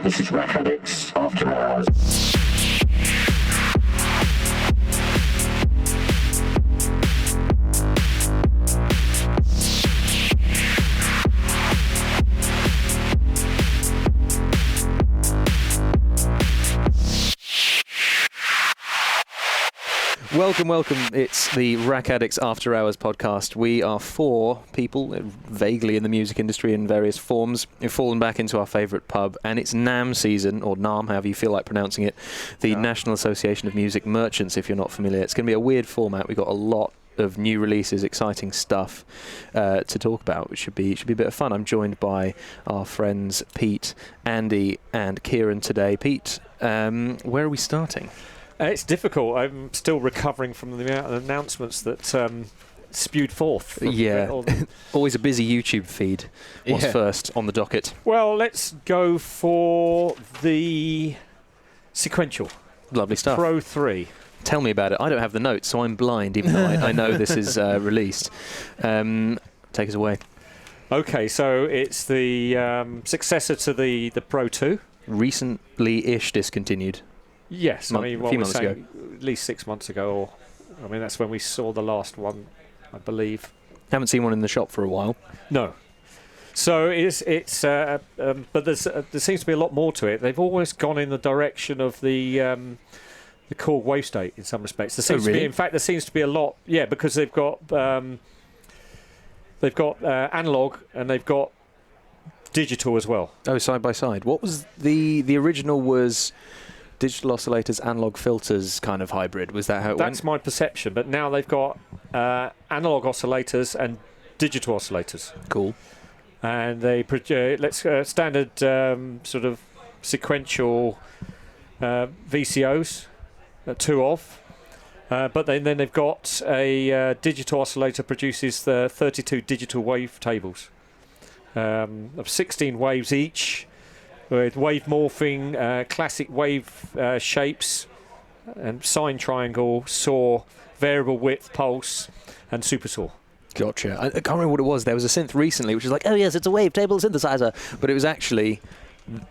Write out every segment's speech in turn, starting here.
This is RackAddicts After Hours. Welcome. It's the RackAddicts After Hours podcast. We are four people, vaguely in the music industry in various forms, who've fallen back into our favourite pub, and it's NAMM season, or NAMM, however you feel like pronouncing it, the National Association of Music Merchants, if you're not familiar. It's going to be a weird format. We've got a lot of new releases, exciting stuff to talk about, which should be a bit of fun. I'm joined by our friends Pete, Andy, and Kieran today. Pete, where are we starting? It's difficult. I'm still recovering from the amount of announcements that spewed forth. Yeah, always a busy YouTube feed. What's first on the docket? Well, let's go for the sequential. Lovely stuff. Pro 3. Tell me about it. I don't have the notes, so I'm blind, even though I know this is released. Take us away. Okay, so it's the successor to the Pro 2. Recently-ish discontinued. Yes, I mean, a few months ago. At least 6 months ago, or I mean, that's when we saw the last one, I believe. Haven't seen one in the shop for a while. No. So but there seems to be a lot more to it. They've always gone in the direction of the Korg wave state in some respects. There seems to be, in fact, there seems to be a lot. Yeah, because they've got analog and they've got digital as well. Oh, side by side. What was the original? Was digital oscillators, analog filters kind of hybrid? Was that how it went? That's my perception, but now they've got analog oscillators and digital oscillators. Cool. And they standard sort of sequential VCOs, two of. But then they've got a digital oscillator produces the 32 digital wave tables of 16 waves each, with wave morphing, classic wave shapes, and sine triangle, saw, variable width, pulse, and super saw. Gotcha. I can't remember what it was. There was a synth recently which was like, oh yes, it's a wavetable synthesizer, but it was actually,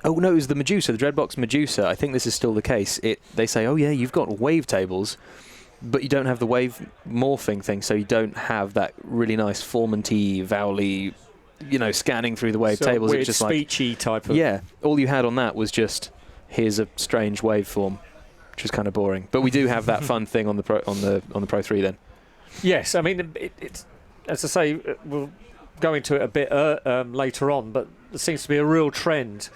oh no, it was the Medusa, the Dreadbox Medusa. I think this is still the case. They say, oh yeah, you've got wavetables, but you don't have the wave morphing thing, so you don't have that really nice formant-y, vowel-y, scanning through the wave tables. Weird, it's just speechy type of. Yeah, all you had on that was just, here's a strange waveform, which was kind of boring. But we do have that fun thing on the Pro 3 then. Yes, I mean it's as I say, we'll go into it a bit later on, but there seems to be a real trend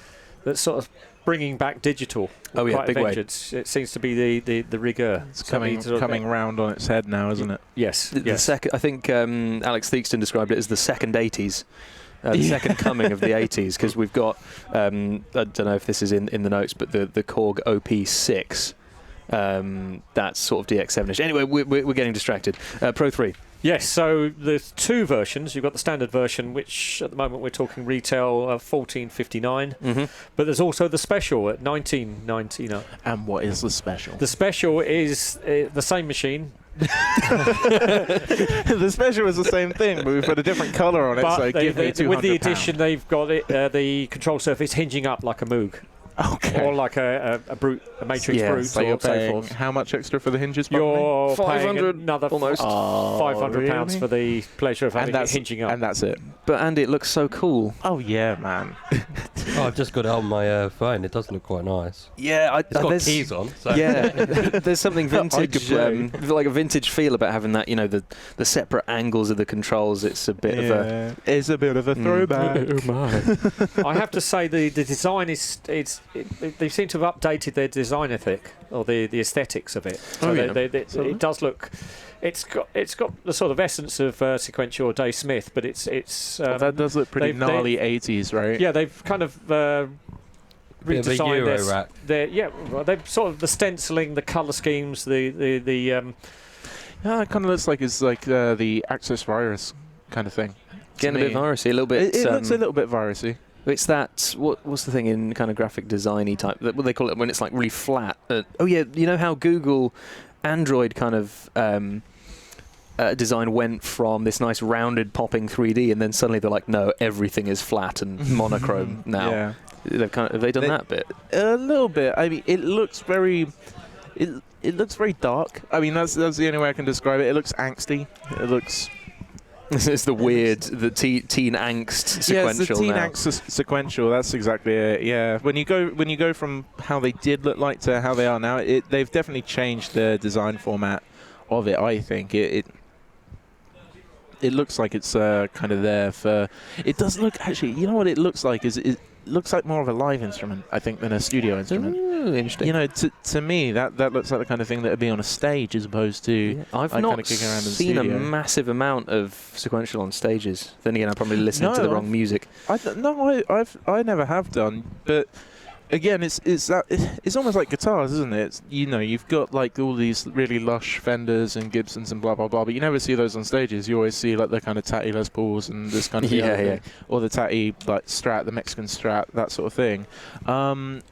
that's sort of bringing back digital. Oh yeah, big way. It seems to be the rigueur. It's coming round on its head now, isn't it? Yes. The second, I think Alex Theakston described it as the second 80s. The second coming of the 80s, because we've got, I don't know if this is in the notes, but the Korg OP6, that's sort of DX7ish. Anyway, we're getting distracted. Pro 3. Yes, so there's two versions. You've got the standard version, which at the moment we're talking retail $14.59, but there's also the special at $19.99. And what is the special? The special is the same machine. The special is the same thing, but we've put a different colour on it, but so give me £200. With the addition, they've got the control surface hinging up like a Moog. Okay. Or like a matrix brute, so you're paying how much extra for the hinges? You're paying 500, another almost. £500 for the pleasure of having it hinging up. And that's it. But Andy, it looks so cool. Oh yeah, man. I've just got it on my phone. It does look quite nice. Yeah, it's got keys on. So. Yeah, there's something vintage, like a vintage feel about having that. The separate angles of the controls. It's a bit of a. It's a bit of a throwback. Oh my! I have to say the design is they seem to have updated their design ethic or the aesthetics of it. So it does look. It's got the sort of essence of sequential or Dave Smith, but it's that does look pretty gnarly 80s, right? Yeah, they've kind of redesigned this. They've sort of the stenciling, the colour schemes, Yeah, it kind of looks like it's like the Access virus kind of thing. Getting a bit virusy, a little bit. It looks a little bit virusy. It's that, what's the thing in kind of graphic designy type, what they call it when it's like really flat? Oh yeah, you know how Google Android kind of design went from this nice rounded popping 3D and then suddenly they're like, no, everything is flat and monochrome now. Yeah. Have they done that bit? A little bit. I mean, it looks very. It looks very dark. I mean, that's the only way I can describe it. It looks angsty. It looks. It's the weird, the teen angst sequential. Yeah, it's the teen now. angst sequential. That's exactly it. Yeah, when you go from how they did look like to how they are now, they've definitely changed the design format of it. I think it looks like it's kind of there for. It does look actually. You know what it looks like is it looks like more of a live instrument, I think, than a studio instrument. Ooh, interesting. You know, to me, that looks like the kind of thing that would be on a stage as opposed to. Yeah, I've like, not kind of kicking around in the seen a studio. massive amount of sequential on stages. Then again, I'm probably listening to the wrong music. I never have done, but again, it's almost like guitars, isn't it? You know, you've got like all these really lush Fenders and Gibsons and blah blah blah, but you never see those on stages. You always see like the kind of tatty Les Pauls and this kind of thing, or the tatty like Strat, the Mexican Strat, that sort of thing.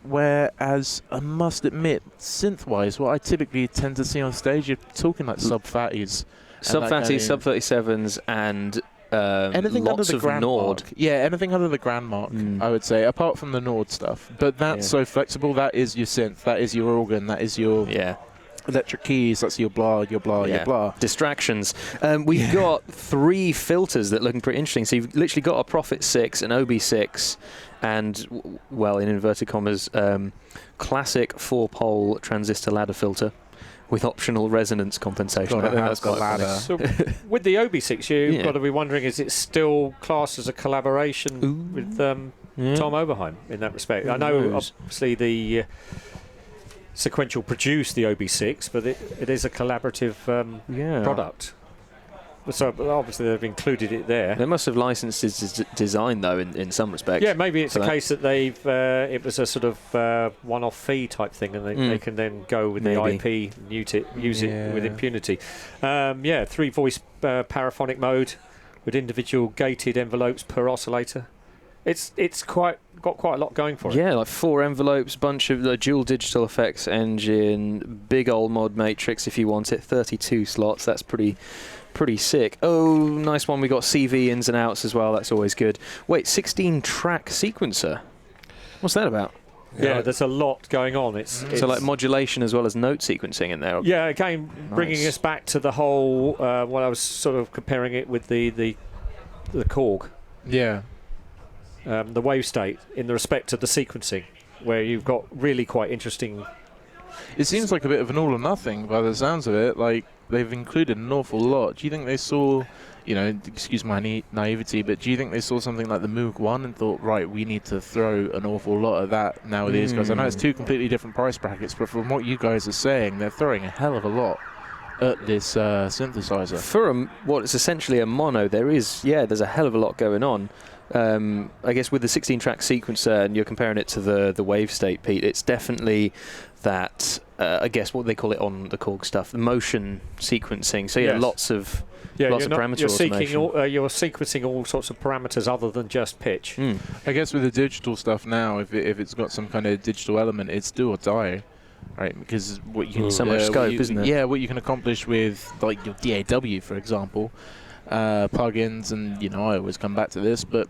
Whereas I must admit, synth-wise, what I typically tend to see on stage, you're talking like sub-fatties. Sub-fatties, sub-37s, and anything lots under the of grand Nord. mark. Yeah, anything under the grand mark, I would say, apart from the Nord stuff. But that's so flexible. That is your synth. That is your organ. That is your electric keys. That's your blah, your blah, your blah. Distractions. We've got 3 filters that are looking pretty interesting. So you've literally got a Prophet 6, an OB6, and, well, in inverted commas, classic 4-pole transistor ladder filter with optional resonance compensation. God, I think that's quite funny. So with the OB6, you've got to be wondering, is it still classed as a collaboration with Tom Oberheim in that respect? I know, obviously, the Sequential produced the OB6, but it is a collaborative product. So obviously they've included it there. They must have licensed his design, though, in some respects. Yeah, maybe it's a case that they've it was a sort of one-off fee type thing, and they can then go with the IP and use it with impunity. 3-voice paraphonic mode with individual gated envelopes per oscillator. It's got quite a lot going for it. Yeah, like 4 envelopes, bunch of the dual digital effects engine, big old mod matrix if you want it, 32 slots. That's pretty sick. Oh, nice one. We got CV ins and outs as well. That's always good. Wait, 16-track sequencer. What's that about? Yeah, there's a lot going on. It's so like modulation as well as note sequencing in there. Yeah, again, bringing us back to the whole. What I was sort of comparing it with the Korg. Yeah. The wave state in the respect of the sequencing, where you've got really quite interesting. It seems like a bit of an all or nothing by the sounds of it. Like they've included an awful lot. Do you think they saw, excuse my naivety, but do you think they saw something like the Moog 1 and thought, right, we need to throw an awful lot of that now with these guys? I know it's 2 completely different price brackets, but from what you guys are saying, they're throwing a hell of a lot at this synthesizer. For what is essentially a mono, there's a hell of a lot going on. I guess with the 16-track sequencer, and you're comparing it to the wave state, Pete, it's definitely that, I guess what they call it on the Korg stuff, the motion sequencing. So lots of parameter automation. You're sequencing all sorts of parameters other than just pitch. I guess with the digital stuff now, if it's got some kind of digital element, it's do or die. Right, because what you can so much scope, isn't it? Yeah, what you can accomplish with like your DAW, for example, plugins, and I always come back to this, but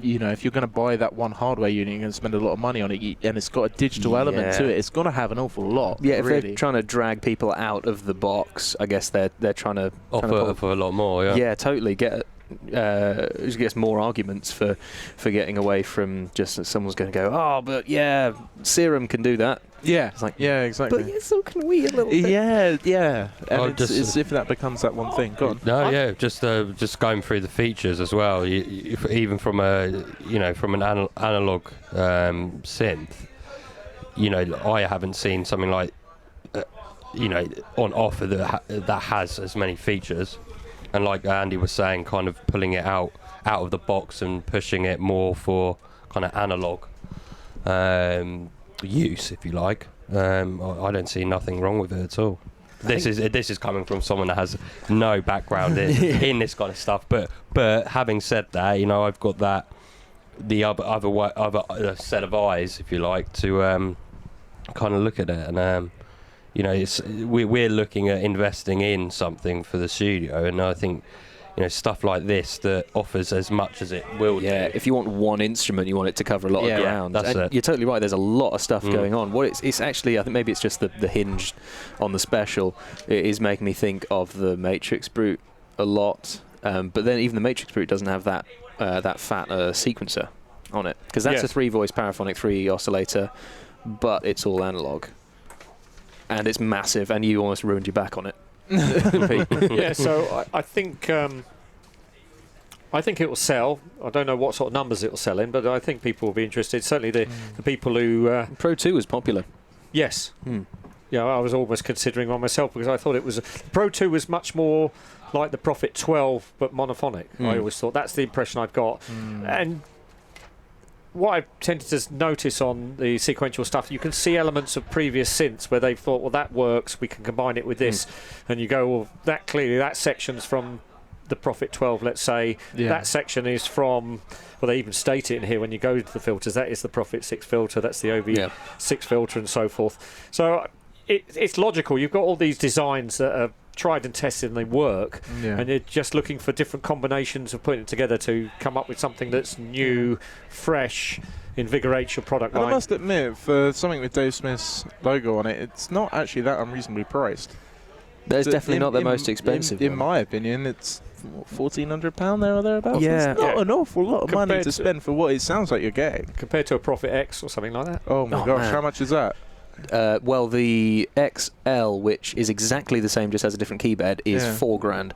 if you're going to buy that one hardware unit, you're going to spend a lot of money on it, and it's got a digital element to it. It's going to have an awful lot. Yeah, if they're trying to drag people out of the box, I guess they're trying to offer for a lot more. Yeah. Yeah, totally. Gets more arguments for getting away from just that someone's going to go, oh, but Serum can do that. Yeah, it's like, yeah, exactly. But so can we a little bit. Yeah. And it's if that becomes that one thing. Go on. No, just going through the features as well. Even from from an analog synth, I haven't seen something like on offer that has as many features. And like Andy was saying, kind of pulling it out of the box and pushing it more for kind of analog use, if you like. I don't see nothing wrong with it at all. This is coming from someone that has no background in this kind of stuff. But having said that, I've got the other set of eyes, if you like, to kind of look at it and. We're looking at investing in something for the studio, and I think, stuff like this that offers as much as it will do. If you want one instrument, you want it to cover a lot of ground. That's it. You're totally right. There's a lot of stuff going on. What it's actually, I think maybe it's just the hinge on the special. It is making me think of the Matrix Brute a lot. But then even the Matrix Brute doesn't have that fat sequencer on it, because that's a 3-voice paraphonic 3 oscillator, but it's all analog, and it's massive, and you almost ruined your back on it. So I think it will sell. I don't know what sort of numbers it will sell in, but I think people will be interested. Certainly the people who Pro 2 was popular. Yes. Yeah, I was almost considering one myself, because I thought it was Pro 2 was much more like the Prophet 12 but monophonic. I always thought that's the impression I've got. And what I've tended to notice on the sequential stuff, you can see elements of previous synths where they've thought, well, that works, we can combine it with this, and you go, well, that section's from the Prophet 12, let's say. That section is from, well, they even state it in here when you go to the filters, that is the Prophet 6 filter, that's the OV6 filter, and so forth. So it's logical. You've got all these designs that are tried and tested and they work, and you're just looking for different combinations of putting it together to come up with something that's new, fresh, invigorates your product line. I must admit, for something with Dave Smith's logo on it, it's not actually that unreasonably priced. It's definitely not the most expensive. In my opinion, it's £1,400 there or thereabouts. Yeah. It's not an awful lot of money to spend for what it sounds like you're getting. Compared to a Prophet X or something like that. Oh my gosh, man. How much is that? Well, the XL, which is exactly the same, just has a different keyboard, is £4,000.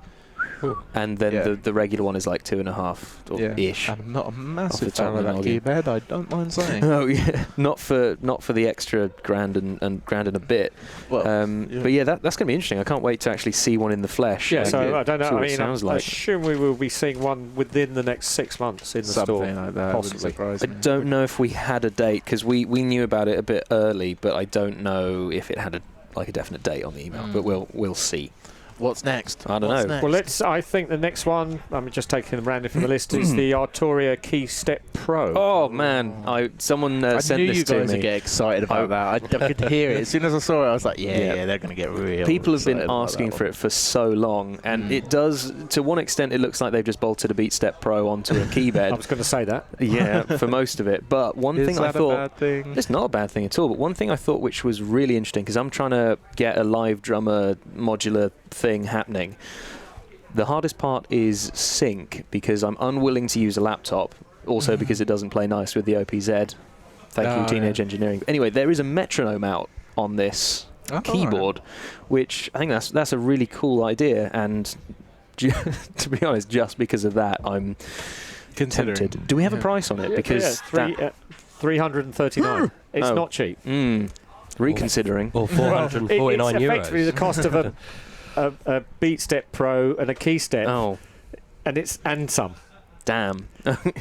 And then the regular one is like 2.5 ish. I'm not a massive fan of that keyboard, I don't mind saying. Oh yeah, not for the extra grand and grand and a bit. Well, but yeah, that's going to be interesting. I can't wait to actually see one in the flesh. Yeah, so I don't know. I mean, I like. assume we will be seeing one within the next 6 months in the store. Something like that. Possibly. I don't know if we had a date, because we knew about it a bit early, but I don't know if it had a definite date on the email. But we'll see. What's next? I don't know. Well, I think the next one, I'm just taking them random from the list, is the Arturia Keystep Pro. Oh man, someone sent this to me. I knew you guys would get excited about that. I could hear it. As soon as I saw it, I was like, yeah, they're going to get real. People have been asking for it for so long, and it does, to one extent, it looks like they've just bolted a Beat Step Pro onto a keyboard. I was going to say that. Yeah, for most of it. But one thing I thought, a bad thing? It's not a bad thing at all, but one thing I thought which was really interesting, because I'm trying to get a live drummer modular thing happening. The hardest part is sync, because I'm unwilling to use a laptop, also because it doesn't play nice with the OPZ. Thank you, Teenage Engineering. Anyway, there is a metronome out on this keyboard, which I think that's a really cool idea, and to be honest, just because of that, I'm tempted. Do we have a price on it? Because 339. It's not cheap. Reconsidering. Or 449 it's euros. Effectively the cost of a Beat Step Pro and a Keystep. Oh. And some. Damn.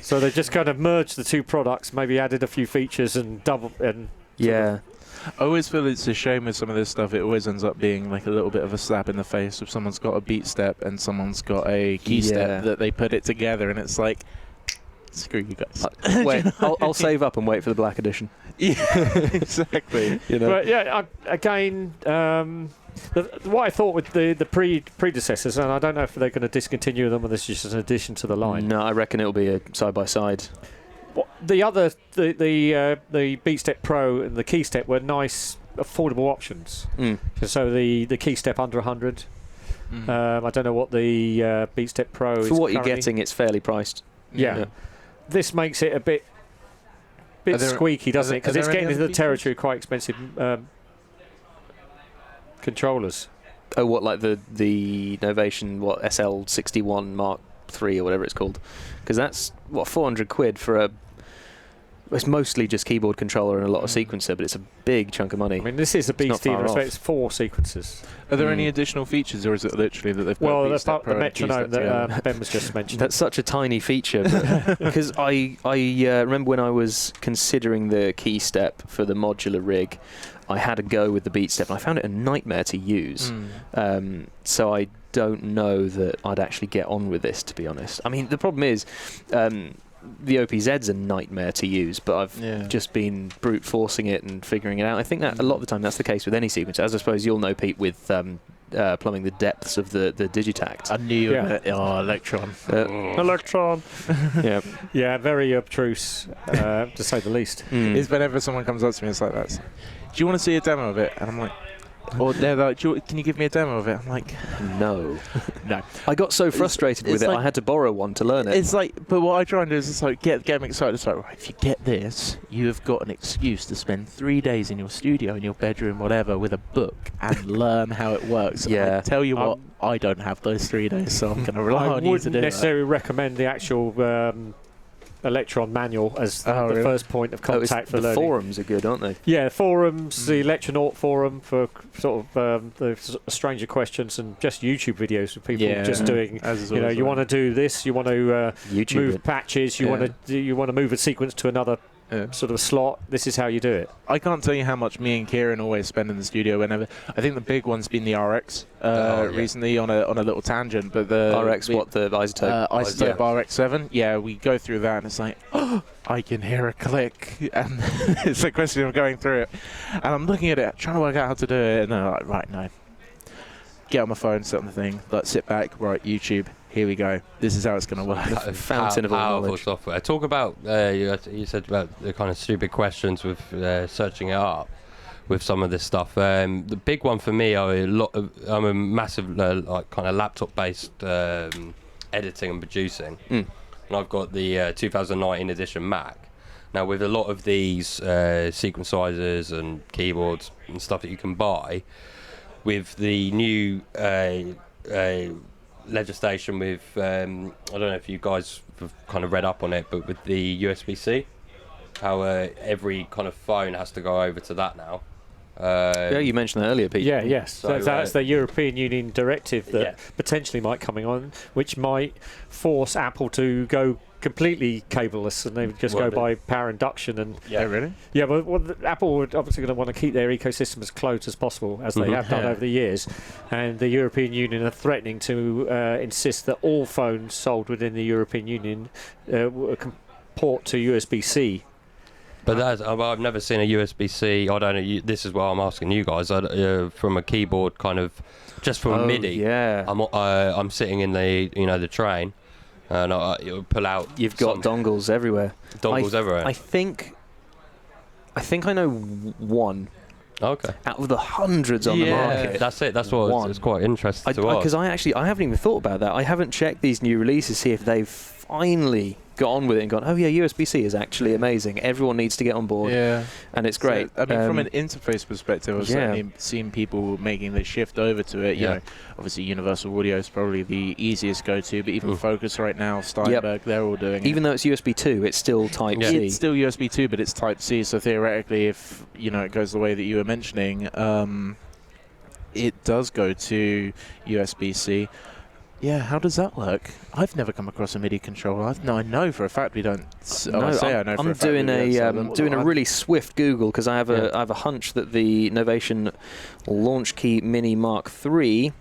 So they just kind of merged the two products, maybe added a few features and double. Yeah. I always feel it's a shame with some of this stuff. It always ends up being like a little bit of a slap in the face if someone's got a Beat Step and someone's got a Keystep that they put it together, and it's like, screw you guys. Wait, I'll save up and wait for the black edition. Yeah, exactly. But yeah, again, what I thought with the predecessors, and I don't know if they're going to discontinue them or this is just an addition to the line. No, I reckon it'll be a side by side. The Beat Step Pro and the Keystep were nice, affordable options. So the Keystep under 100. I don't know what the Beat Step Pro is. For what you're getting, it's fairly priced. Yeah. This makes it a bit squeaky, doesn't it? Because it's getting into the territory of quite expensive controllers. Oh, what, like the Novation, SL61 Mark III or whatever it's called? Because that's, £400 for it's mostly just keyboard controller and a lot of sequencer, but it's a big chunk of money. I mean, this is a beast in respect. It's 4 sequences. Are there any additional features, or is it literally that they've got the metronome that Ben was just mentioning. That's such a tiny feature, because I remember when I was considering the Keystep for the modular rig, I had a go with the Beat Step, and I found it a nightmare to use. So I don't know that I'd actually get on with this, to be honest. I mean, the problem is the OPZ's a nightmare to use, but I've just been brute forcing it and figuring it out. I think that a lot of the time that's the case with any sequencer, as I suppose you'll know, Pete, with plumbing the depths of the Digitact. I knew you were going to... Oh, Electron. Electron. Yeah. Yeah, very obtruse, to say the least. Is whenever someone comes up to me, it's like that. Do you want to see a demo of it? And I'm like... Or they're like, can you give me a demo of it? I'm like... No. No. I got so frustrated with it's it, like- I had to borrow one to learn it. It's like, but what I try and do is just like get them excited. It's like, right, if you get this, you have got an excuse to spend 3 days in your studio, in your bedroom, whatever, with a book and learn how it works. Yeah. I tell you what, I don't have those 3 days, so I'm going to rely I on you to wouldn't do necessarily recommend the actual Electron manual as the really? first point of contact for the learning. forums are good, aren't they? Yeah, forums, the Electronaut forum for sort of the stranger questions, and just YouTube videos of people just doing. As is You know, always you the want way. to do this, you want to YouTube move it. patches, you want to move a sequence to another sort of slot. This is how you do it. I can't tell you how much me and Kieran always spend in the studio whenever. I think the big one's been the RX recently on a little tangent, but the RX, the isotope? Isotope RX7. Yeah, we go through that and it's like, oh, I can hear a click, and it's a question of going through it. And I'm looking at it, trying to work out how to do it, and I'm like, right, no. Get on my phone, sit on the thing, sit back, right, YouTube. Here we go. This is how it's going to work. Fountain of all powerful knowledge. software. Talk about you said about the kind of stupid questions with searching it up with some of this stuff. The big one for me I'm a massive like kind of laptop based editing and producing, and I've got the 2019 edition Mac. Now with a lot of these sequencers and keyboards and stuff that you can buy, with the new legislation with I don't know if you guys have kind of read up on it, but with the USB-C, how every kind of phone has to go over to that now. Yeah, you mentioned that earlier, Pete. Yeah, yes. So, That's the European Union directive that potentially might coming on, which might force Apple to go completely cableless, and they would just go by power induction. And Yeah, really? yeah, but Apple would obviously going to want to keep their ecosystem as closed as possible, as they have done over the years. And the European Union are threatening to insist that all phones sold within the European Union can port to USB-C. But I've never seen a USB-C. I don't know. This is why I'm asking you guys. From a keyboard, kind of, just from MIDI. Yeah. I'm sitting in the train, and it'll pull out. You've got dongles everywhere. Dongles everywhere. I think I know one Okay. out of the hundreds on the market. That's it. That's what it's quite interesting to Because I haven't even thought about that. I haven't checked these new releases, see if they've finally got on with it and gone, oh yeah, USB-C is actually amazing. Everyone needs to get on board. Yeah. And it's great. So, I mean, from an interface perspective, I've certainly seen people making the shift over to it. You know, obviously Universal Audio is probably the easiest go-to, but even Focus right now, Steinberg, they're all doing even though it's USB 2, it's still Type-C. It's still USB 2, but it's Type-C, so theoretically, if, it goes the way that you were mentioning, it does go to USB-C. Yeah, how does that work? I've never come across a MIDI controller. I know for a fact we don't. I'm doing a really swift Google because I have a hunch that the Novation Launch Key Mini Mark III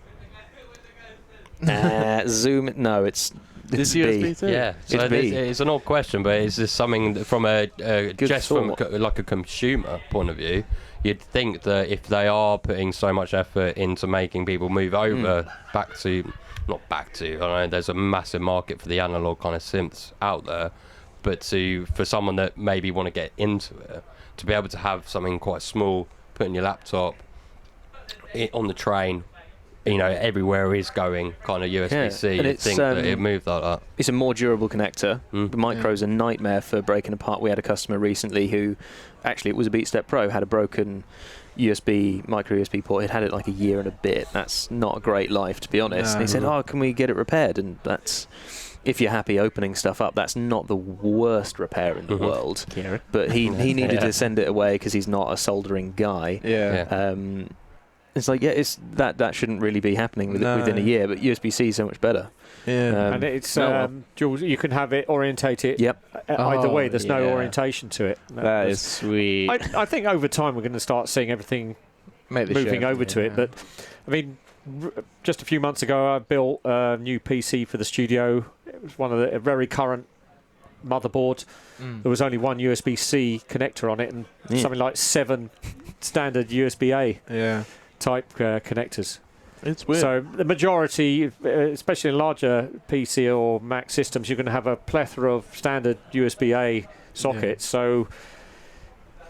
Zoom. No, it's USB 2. Yeah, so it's an odd question, but is this something from from like a consumer point of view? You'd think that if they are putting so much effort into making people move over not back to, I don't know, there's a massive market for the analog kind of synths out there, but for someone that maybe want to get into it, to be able to have something quite small, put in your laptop, on the train, everywhere is going kind of USB-C, and you'd think that it moved like that. It's a more durable connector. The micro's a nightmare for breaking apart. We had a customer recently who, actually it was a BeatStep Pro, had a broken micro USB port. It had it like a year and a bit. That's not a great life, to be honest. And he said, can we get it repaired? And that's, if you're happy opening stuff up, that's not the worst repair in the world. But he needed to send it away because he's not a soldering guy. It's like, that shouldn't really be happening within a year, but USB-C is so much better. And it's Jules, you can have it orientated either way. There's no orientation to it. That is sweet. I think over time we're going to start seeing everything moving over to it. But I mean, just a few months ago, I built a new PC for the studio. It was one of a very current motherboard. There was only one USB-C connector on it, and something like 7 standard USB-A type connectors. It's weird. So the majority, especially in larger PC or Mac systems, you're going to have a plethora of standard USB-A sockets. So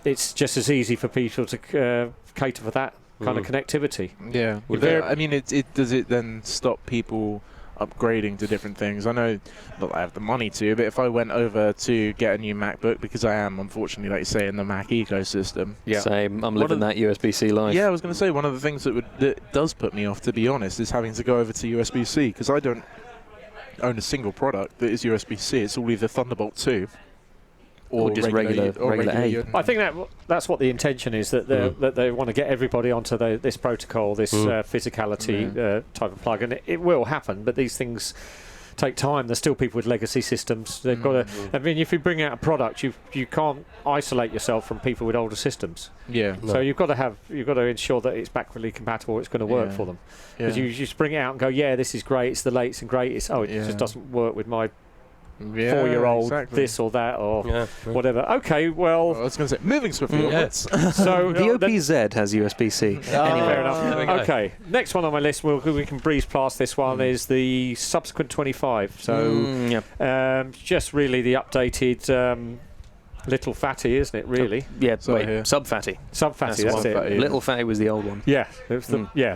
it's just as easy for people to cater for that kind of connectivity. Yeah. I mean, does it then stop people upgrading to different things? I know that I have the money to, but if I went over to get a new MacBook, because I am, unfortunately, like you say, in the Mac ecosystem. Yeah. Same. I'm living that USB-C life. Yeah, I was going to say, one of the things that does put me off, to be honest, is having to go over to USB-C, because I don't own a single product that is USB-C. It's all either Thunderbolt 2 or just regular A. I think that's what the intention is, that they want to get everybody onto this protocol, this physicality type of plug, and it will happen. But these things take time. There's still people with legacy systems. They've got to. I mean, if you bring out a product, you can't isolate yourself from people with older systems. Yeah. So you've got to ensure that it's backwardly compatible. It's going to work for them. Because you just bring it out and go, yeah, this is great. It's the latest and greatest. Oh, it just doesn't work with my 4-year-old, this or that or whatever. Okay, well, I was going to say, moving swiftly onwards. So the OPZ has USB-C. Anyway, fair enough. Okay, next one on my list, we can breeze past this one, is the subsequent 25. So just really the updated Little Fatty, isn't it, really? Sub Fatty. Sub Fatty, that's it. Fatty. Little Fatty was the old one. Yeah, it was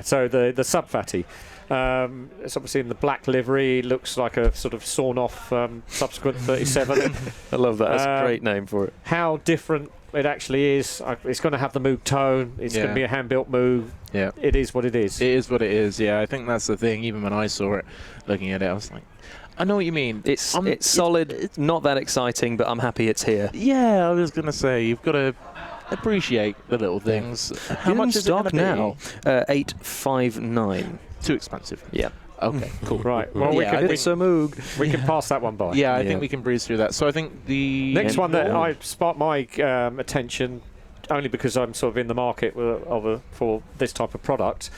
so the Sub Fatty. It's obviously in the black livery. Looks like a sort of sawn-off subsequent 37. I love that. That's a great name for it. How different it actually is. It's going to have the Moog tone. It's going to be a hand-built Moog. Yeah. It is what it is. It is what it is, yeah. I think that's the thing. Even when I saw it, looking at it, I was like, I know what you mean. It's solid. It's not that exciting, but I'm happy it's here. Yeah, I was going to say, you've got to appreciate the little things. How much is stock it now? $859. Too expensive. Yeah. Okay, cool. Right. Well, we can pass that one by. Yeah, I think we can breeze through that. So I think the next one that I sparked my attention, only because I'm sort of in the market for this type of product,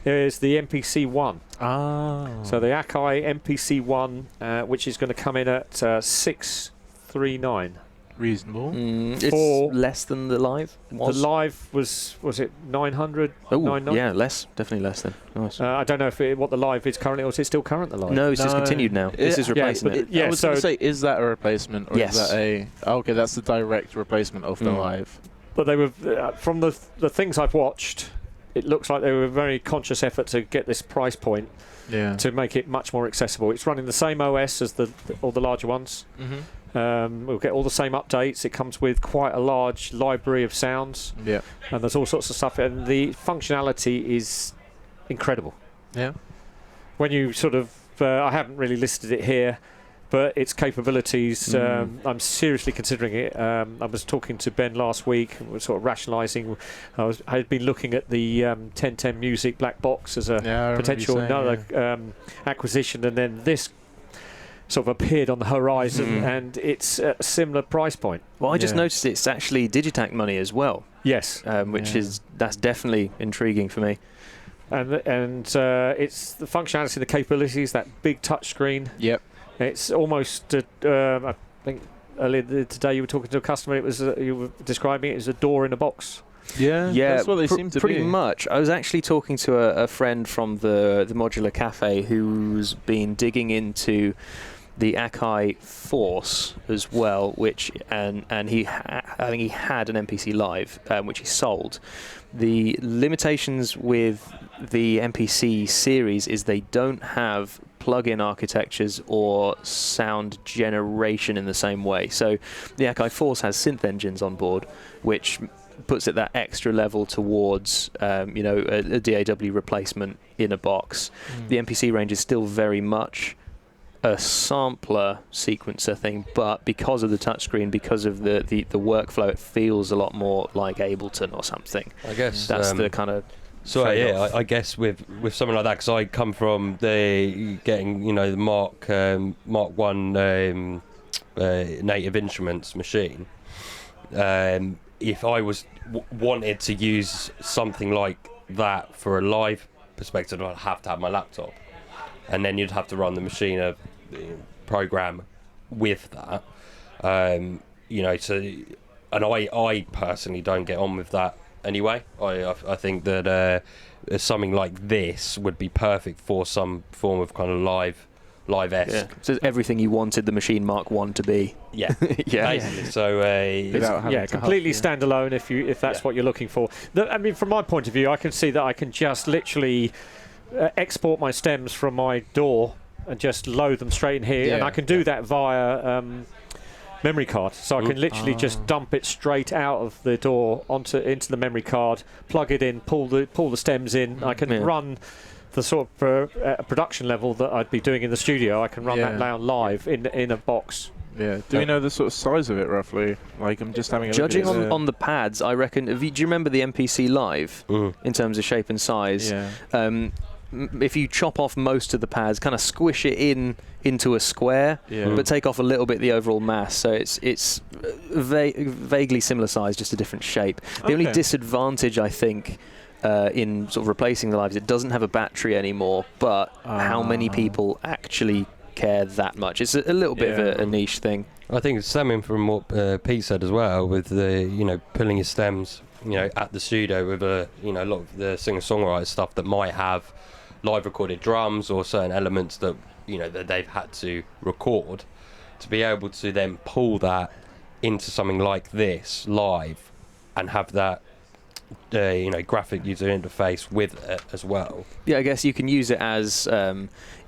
is the MPC-1. So the Akai MPC-1, which is going to come in at 639. Reasonable. It's less than the Live. The Live was it 900? Oh, yeah, less. Definitely less than. Nice. I don't know what the Live is currently, or is it still current, the Live? No, it's discontinued now. This is replacing it. I was going to say, is that a replacement, or is that a... Okay, that's the direct replacement of the Live. But they were, from the things I've watched, it looks like they were a very conscious effort to get this price point to make it much more accessible. It's running the same OS as all the larger ones. We'll get all the same updates. It comes with quite a large library of sounds. Yeah. And there's all sorts of stuff. And the functionality is incredible. Yeah. When you sort of... I haven't really listed it here, but its capabilities, I'm seriously considering it. I was talking to Ben last week, and we're sort of rationalising. I had been looking at the 1010 Music black box as a potential acquisition, and then this sort of appeared on the horizon, and it's a similar price point. Well, I just noticed it's actually Digitac money as well. Yes. That's definitely intriguing for me. And it's the functionality, the capabilities, that big touch screen. Yep. It's almost, I think earlier today you were talking to a customer, it was you were describing it as a door in a box. Yeah, that's what they seem to be. Pretty much. I was actually talking to a friend from the Modular Cafe who's been digging into the Akai Force as well, which and I think he had an MPC Live, which he sold. The limitations with the MPC series is they don't have plug-in architectures or sound generation in the same way. So the Akai Force has synth engines on board, which puts it that extra level towards a DAW replacement in a box. The MPC range is still very much a sampler sequencer thing, but because of the touchscreen, because of the workflow, it feels a lot more like Ableton or something. I guess that's the kind of. So I guess with something like that, because I come from getting the Mark 1 Native Instruments machine. If I was wanted to use something like that for a live perspective, I'd have to have my laptop, and then you'd have to run the machine program with that. I personally don't get on with that anyway. I think that something like this would be perfect for some form of kind of live-esque. Yeah. So it's everything you wanted the Machine Mark 1 to be. Yeah, Yeah. basically. So completely standalone if that's what you're looking for. I mean, from my point of view, I can see that I can just literally export my stems from my door and just load them straight in here, and I can do that via memory card. So I can literally just dump it straight out of the door into the memory card, plug it in, pull the stems in. I can run the sort of production level that I'd be doing in the studio. I can run that down live in a box. Yeah. Do we know the sort of size of it roughly? Like, I'm just having a Judging look at on the pads, I reckon. Do you remember the MPC Live in terms of shape and size? Yeah. If you chop off most of the pads, kind of squish it into a square, but take off a little bit the overall mass, so it's vaguely similar size, just a different shape. The only disadvantage, I think, in sort of replacing the Lives, it doesn't have a battery anymore, but how many people actually care that much? It's a little bit of a niche thing. I think it's stemming from what Pete said as well, with the pulling his stems at the studio with a lot of the singer-songwriter stuff that might have live recorded drums or certain elements that that they've had to record, to be able to then pull that into something like this live and have that graphic user interface with it as well. Yeah, I guess you can use it as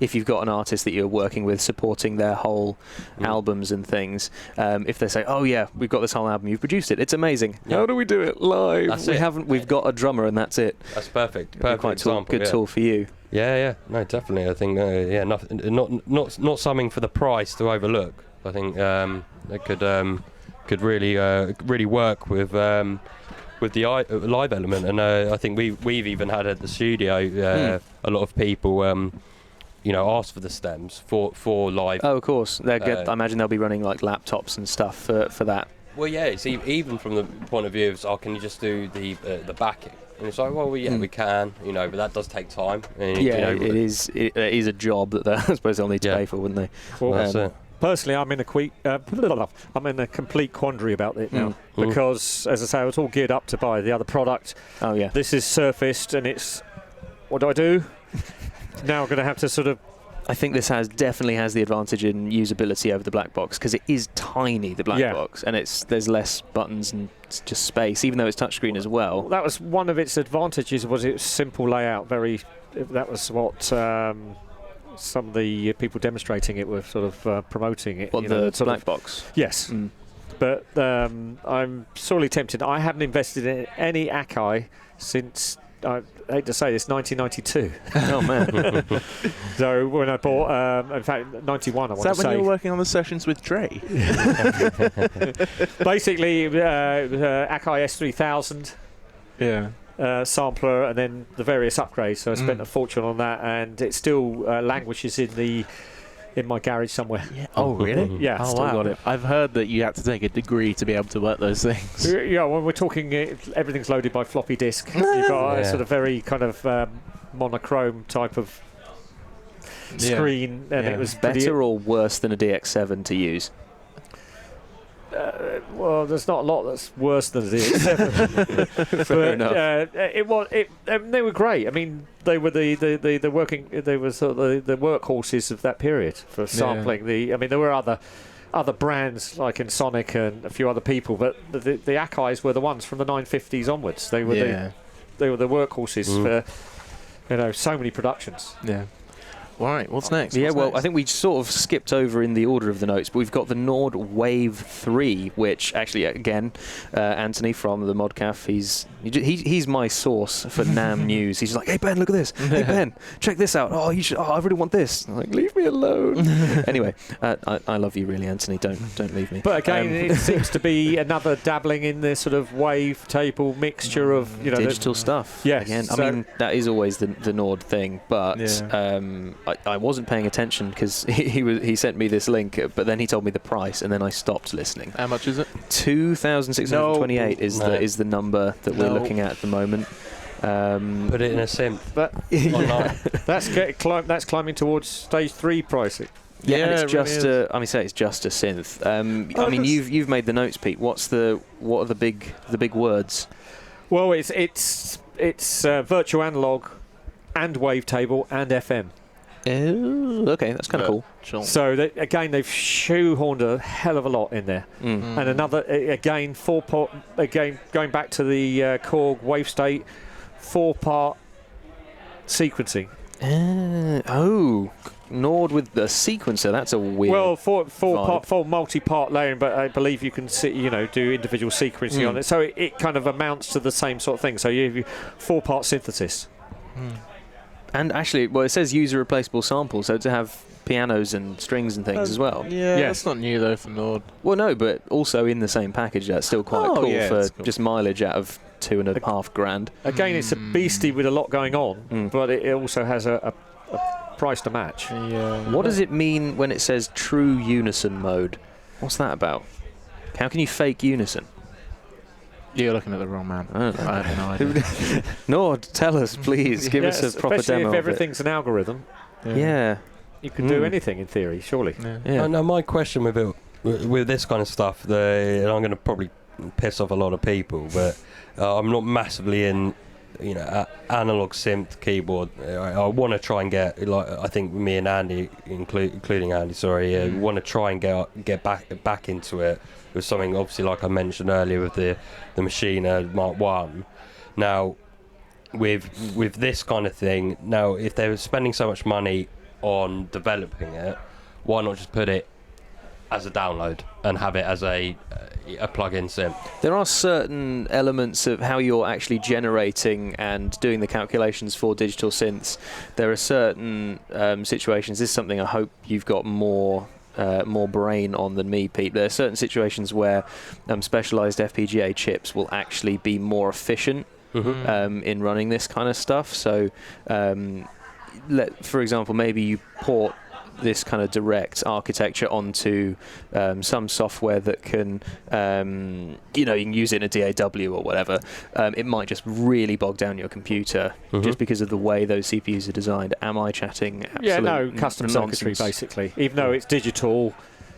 if you've got an artist that you're working with, supporting their whole albums and things. If they say, "Oh yeah, we've got this whole album, you've produced it. It's amazing. Yeah. How do we do it live? That's we it. haven't. We've got a drummer, and that's it." That's perfect. Quite Example. good tool for you. Yeah. No, definitely. I think not something for the price to overlook. I think it could really work with the live element, and I think we've even had at the studio a lot of people ask for the stems for live. Oh, of course. I imagine they'll be running like laptops and stuff for that. Well, yeah. It's even from the point of view of, can you just do the backing? And it's like, well, we can, but that does take time. And, it is a job that I suppose they'll need to pay for, wouldn't they? Well, that's it. Personally, I'm in a complete quandary about it now because, as I say, I was all geared up to buy the other product. Oh yeah. This is surfaced, and it's what do I do? Now I'm going to have to sort of. I think this definitely has the advantage in usability over the black box, because it is tiny, the black box, and there's less buttons and it's just space, even though it's touchscreen as well. That was one of its advantages, was its simple layout. That was what some of the people demonstrating it were sort of promoting it. The black box? Yes. But I'm sorely tempted. I haven't invested in any Akai since, I hate to say this, 1992. Oh man. So when I bought, in fact, 91 I want to say. Is that when you were working on the sessions with Dre? Basically, Akai S3000. Yeah. Sampler, and then the various upgrades. So I spent a fortune on that, and it still languishes in my garage somewhere. Yeah. Oh really? Yeah. Oh, wow. Got it. I've heard that you had to take a degree to be able to work those things. Yeah, when we're talking, everything's loaded by floppy disk. You've got a sort of very kind of monochrome type of screen, and it was better or worse than a DX7 to use. Well, there's not a lot that's worse than the DX7. Fair enough. They were great. I mean, they were the workhorses of that period for sampling. There were other brands like in Sonic and a few other people, but the Akais were the ones from the 950s onwards. They were the workhorses for so many productions. Yeah. All right, what's next? I think we sort of skipped over in the order of the notes, but we've got the Nord Wave 3, which actually, again, Anthony from the Modcaf, he's my source for NAMM news. He's like, "Hey Ben, look at this. Hey Ben, check this out. Oh, you should. Oh, I really want this." I'm like, "Leave me alone." Anyway, I love you, really, Anthony. Don't leave me. But again, it seems to be another dabbling in this sort of wave table mixture of digital stuff. Yes. Again, I mean, that is always the Nord thing, but. I wasn't paying attention because he sent me this link, but then he told me the price, and then I stopped listening. How much is it? 2,628 is the number that we're looking at the moment. Put it in a synth. But that's climbing towards stage 3 pricing. Yeah, and it's just it's just a synth. I mean, you've made the notes, Pete. What are the big words? Well, it's virtual analog and wavetable and FM. Oh, okay, that's kind of cool. Sure. So again, they've shoehorned a hell of a lot in there. And another again 4-part. Again, going back to the Korg wave state, 4-part sequencing. Nord with the sequencer. That's a weird. Well, four multi-part layering, but I believe you can do individual sequencing on it. So it kind of amounts to the same sort of thing. So you have 4-part synthesis. And actually, well, it says user replaceable samples, so to have pianos and strings and things as well. Yeah, Yes. that's not new though for Nord. Well, no, but also in the same package, that's still quite cool yeah, for it's cool. just mileage out of $2,500. Again, it's a beastie with a lot going on, but it also has a price to match. Yeah. What does it mean when it says true unison mode? What's that about? How can you fake unison? You're looking at the wrong man. I don't know. I have no idea. Nord, tell us, please. Give us a proper especially demo if of everything's an algorithm. it. Yeah. You can do anything in theory, surely. Yeah. No, my question with this kind of stuff, and I'm going to probably piss off a lot of people, but I'm not massively in, analog synth keyboard. I want to try and get, I think me and Andy, including Andy, want to try and get back into it with something, obviously, like I mentioned earlier, with the Machina Mark 1. Now, with this kind of thing, now if they're spending so much money on developing it, why not just put it as a download and have it as a plug-in synth? There are certain elements of how you're actually generating and doing the calculations for digital synths. There are certain situations. This is something I hope you've got more brain on than me, Pete. There are certain situations where specialized FPGA chips will actually be more efficient in running this kind of stuff. So, for example, maybe you port this kind of direct architecture onto some software that can, you can use it in a DAW or whatever. It might just really bog down your computer just because of the way those CPUs are designed. Am I chatting absolute custom nonsense? circuitry, basically. Even though it's digital,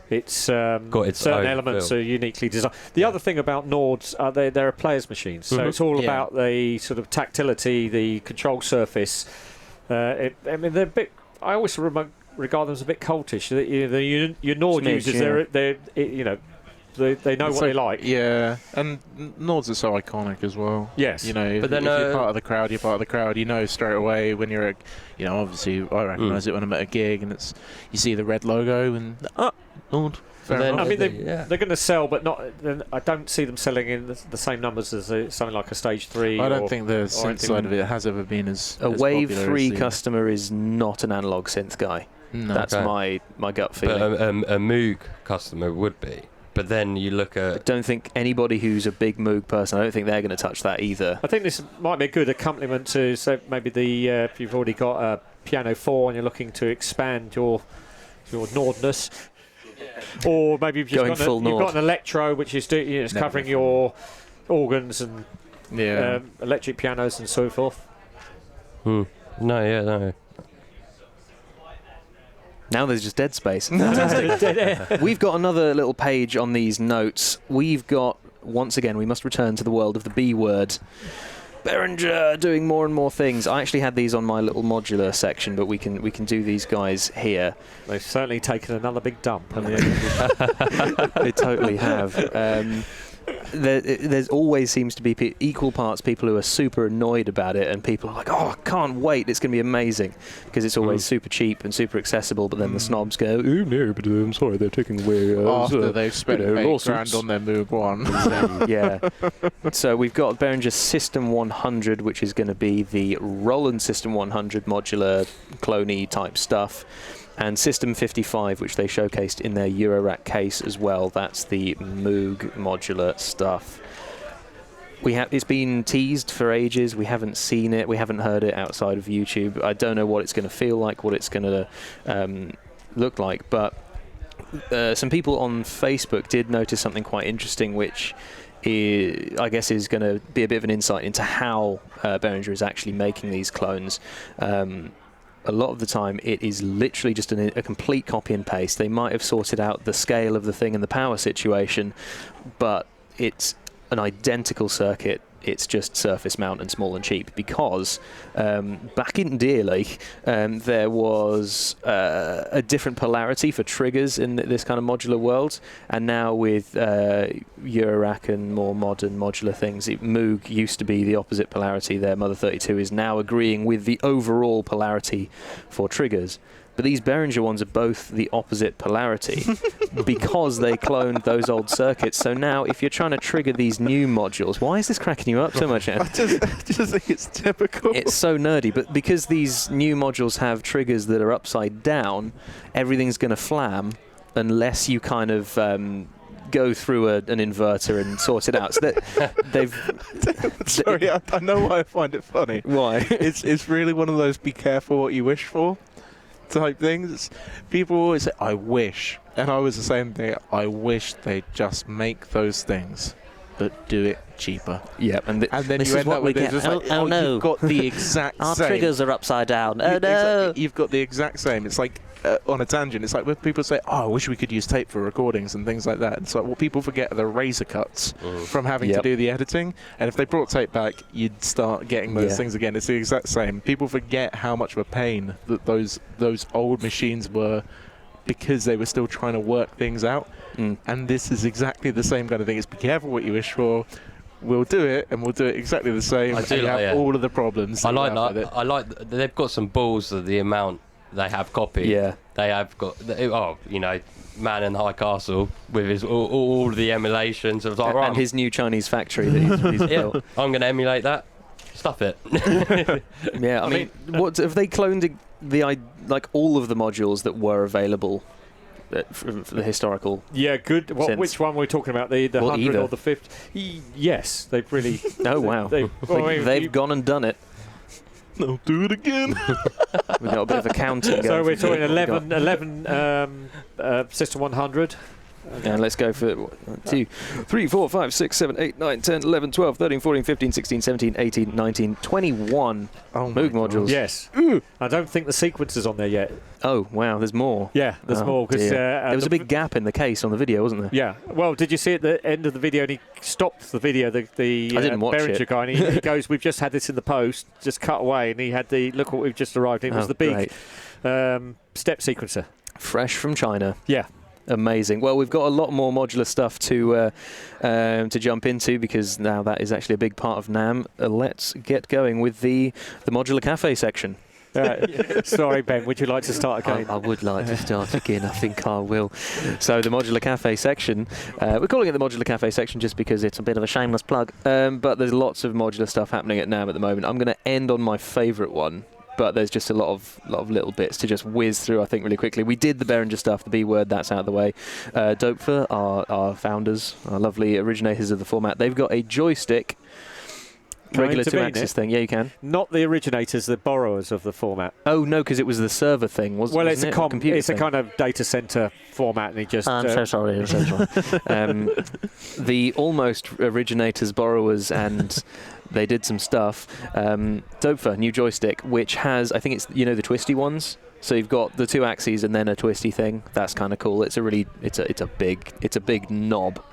it's got its certain own elements feel. are uniquely designed. The other thing about Nords, they're a player's machines, so it's all about the sort of tactility, the control surface. They're a bit. I always regard them as a bit cultish. Your Nord users, they know what they like. Yeah, and Nords are so iconic as well. Yes. But then, if you're part of the crowd, you're part of the crowd. You know straight away when you're, obviously I recognise it when I'm at a gig and you see the red logo and Nord. Then, they're going to sell, but not. I don't see them selling in the same numbers as something like a Stage 3. I don't think the synth side of it has ever been as A as Wave popular 3 as the- customer is not an analog synth guy. No. That's Okay. my gut feeling. But a Moog customer would be. But then you look I at... don't think anybody who's a big Moog person, I don't think they're going to touch that either. I think this might be a good accompaniment to, so maybe if you've already got a Piano 4 and you're looking to expand your Nordness, or maybe you've Going just full you've Nord. got an Electro which is it's covering your organs and electric pianos and so forth. No. Now there's just dead space. We've got another little page on these notes. We've got, once again, we must return to the world of the B word. Behringer doing more and more things. I actually had these on my little modular section, but we can do these guys here. They've certainly taken another big dump. Haven't they? They totally have. There's always seems to be equal parts people who are super annoyed about it and people are like, oh, I can't wait, it's going to be amazing, because it's always super cheap and super accessible, but then the snobs go, oh no, but I'm sorry, they're taking away after they've spent $8 grand on their Moog 1. Yeah. So we've got Behringer System 100, which is going to be the Roland System 100 modular cloney type stuff, and System 55, which they showcased in their Eurorack case as well. That's the Moog modular stuff. It's been teased for ages. We haven't seen it. We haven't heard it outside of YouTube. I don't know what it's going to feel like, what it's going to look like. But some people on Facebook did notice something quite interesting, which I guess is going to be a bit of an insight into how Behringer is actually making these clones. A lot of the time it is literally just a complete copy and paste. They might have sorted out the scale of the thing and the power situation, but it's an identical circuit it's just surface mount and small and cheap, because back in Deer Lake there was a different polarity for triggers in this kind of modular world, and now with Eurorack and more modern modular things, Moog used to be the opposite polarity. Their Mother 32 is now agreeing with the overall polarity for triggers. But these Behringer ones are both the opposite polarity because they cloned those old circuits. So now, if you're trying to trigger these new modules, why is this cracking you up so much, Ed? I just think it's typical. It's so nerdy, but because these new modules have triggers that are upside down, everything's going to flam unless you kind of go through an inverter and sort it out. So that they've... Sorry, I know why I find it funny. Why? It's really one of those be careful what you wish for type things. People always say, I wish. And I was the same thing. I wish they'd just make those things, but do it cheaper. Yep. And then this you is end what up we with get. just like, Oh, no. you've got the exact Our same. triggers are upside down. Oh, no. Exactly. You've got the exact same. It's like, on a tangent, it's like when people say, oh, I wish we could use tape for recordings and things like that. It's like what people forget are the razor cuts from having to do the editing. And if they brought tape back, you'd start getting those things again. It's the exact same. People forget how much of a pain that those old machines were, because they were still trying to work things out. And this is exactly the same kind of thing. It's be careful what you wish for. We'll do it, and we'll do it exactly the same. I do and you like have it. all of the problems. I like that. that. I like they've got some balls of the amount they have copied. Yeah. They have got, Man in High Castle with his all of the emulations of like, And his new Chinese factory that he's built. I'm going to emulate that. Stuff it. Yeah, I mean, what have they cloned like all of the modules that were available for the historical? Yeah, good. Which one were we talking about? The 100 either. or the 50? Yes, they've really. Oh wow, they've gone and done it. No, do it again. We've got a bit of accounting. So we're talking 11. 11 System 100. And let's go for 1, 2, 3, 4, 5, 6, 7, 8, 9, 10, 11, 12, 13, 14, 15, 16, 17, 18, 19, 21 Moog modules. Yes. I don't think the sequencer's on there yet. Oh, wow, there's more. Yeah, there's more. Because there was a big gap in the case on the video, wasn't there? Yeah. Well, did you see at the end of the video, and he stopped the video, the I didn't watch Behringer it. guy, and he goes, we've just had this in the post, just cut away, and he had the, look what we've just arrived in. It was the big step sequencer. Fresh from China. Yeah. Amazing. Well, we've got a lot more modular stuff to jump into, because now that is actually a big part of NAMM. Let's get going with the Modular Cafe section. Sorry, Ben, would you like to start again? I would like to start again. I think I will. So the Modular Cafe section, we're calling it the Modular Cafe section just because it's a bit of a shameless plug, but there's lots of modular stuff happening at NAMM at the moment. I'm going to end on my favourite one, but there's just a lot of little bits to just whiz through, I think, really quickly. We did the Behringer stuff, the B word, that's out of the way. Dopfer, our founders, our lovely originators of the format, they've got a joystick, regular 2-axis thing. Yeah, you can. Not the originators, the borrowers of the format. Oh, no, because it was the server thing, wasn't Well, it? it's a computer it's a thing. kind of data center format, and he just... I'm so sorry. I'm so sorry. The almost originators, borrowers, and... They did some stuff. Dopfer, new joystick, which has, I think it's, the twisty ones. So you've got the 2 axes and then a twisty thing. That's kind of cool. It's a big knob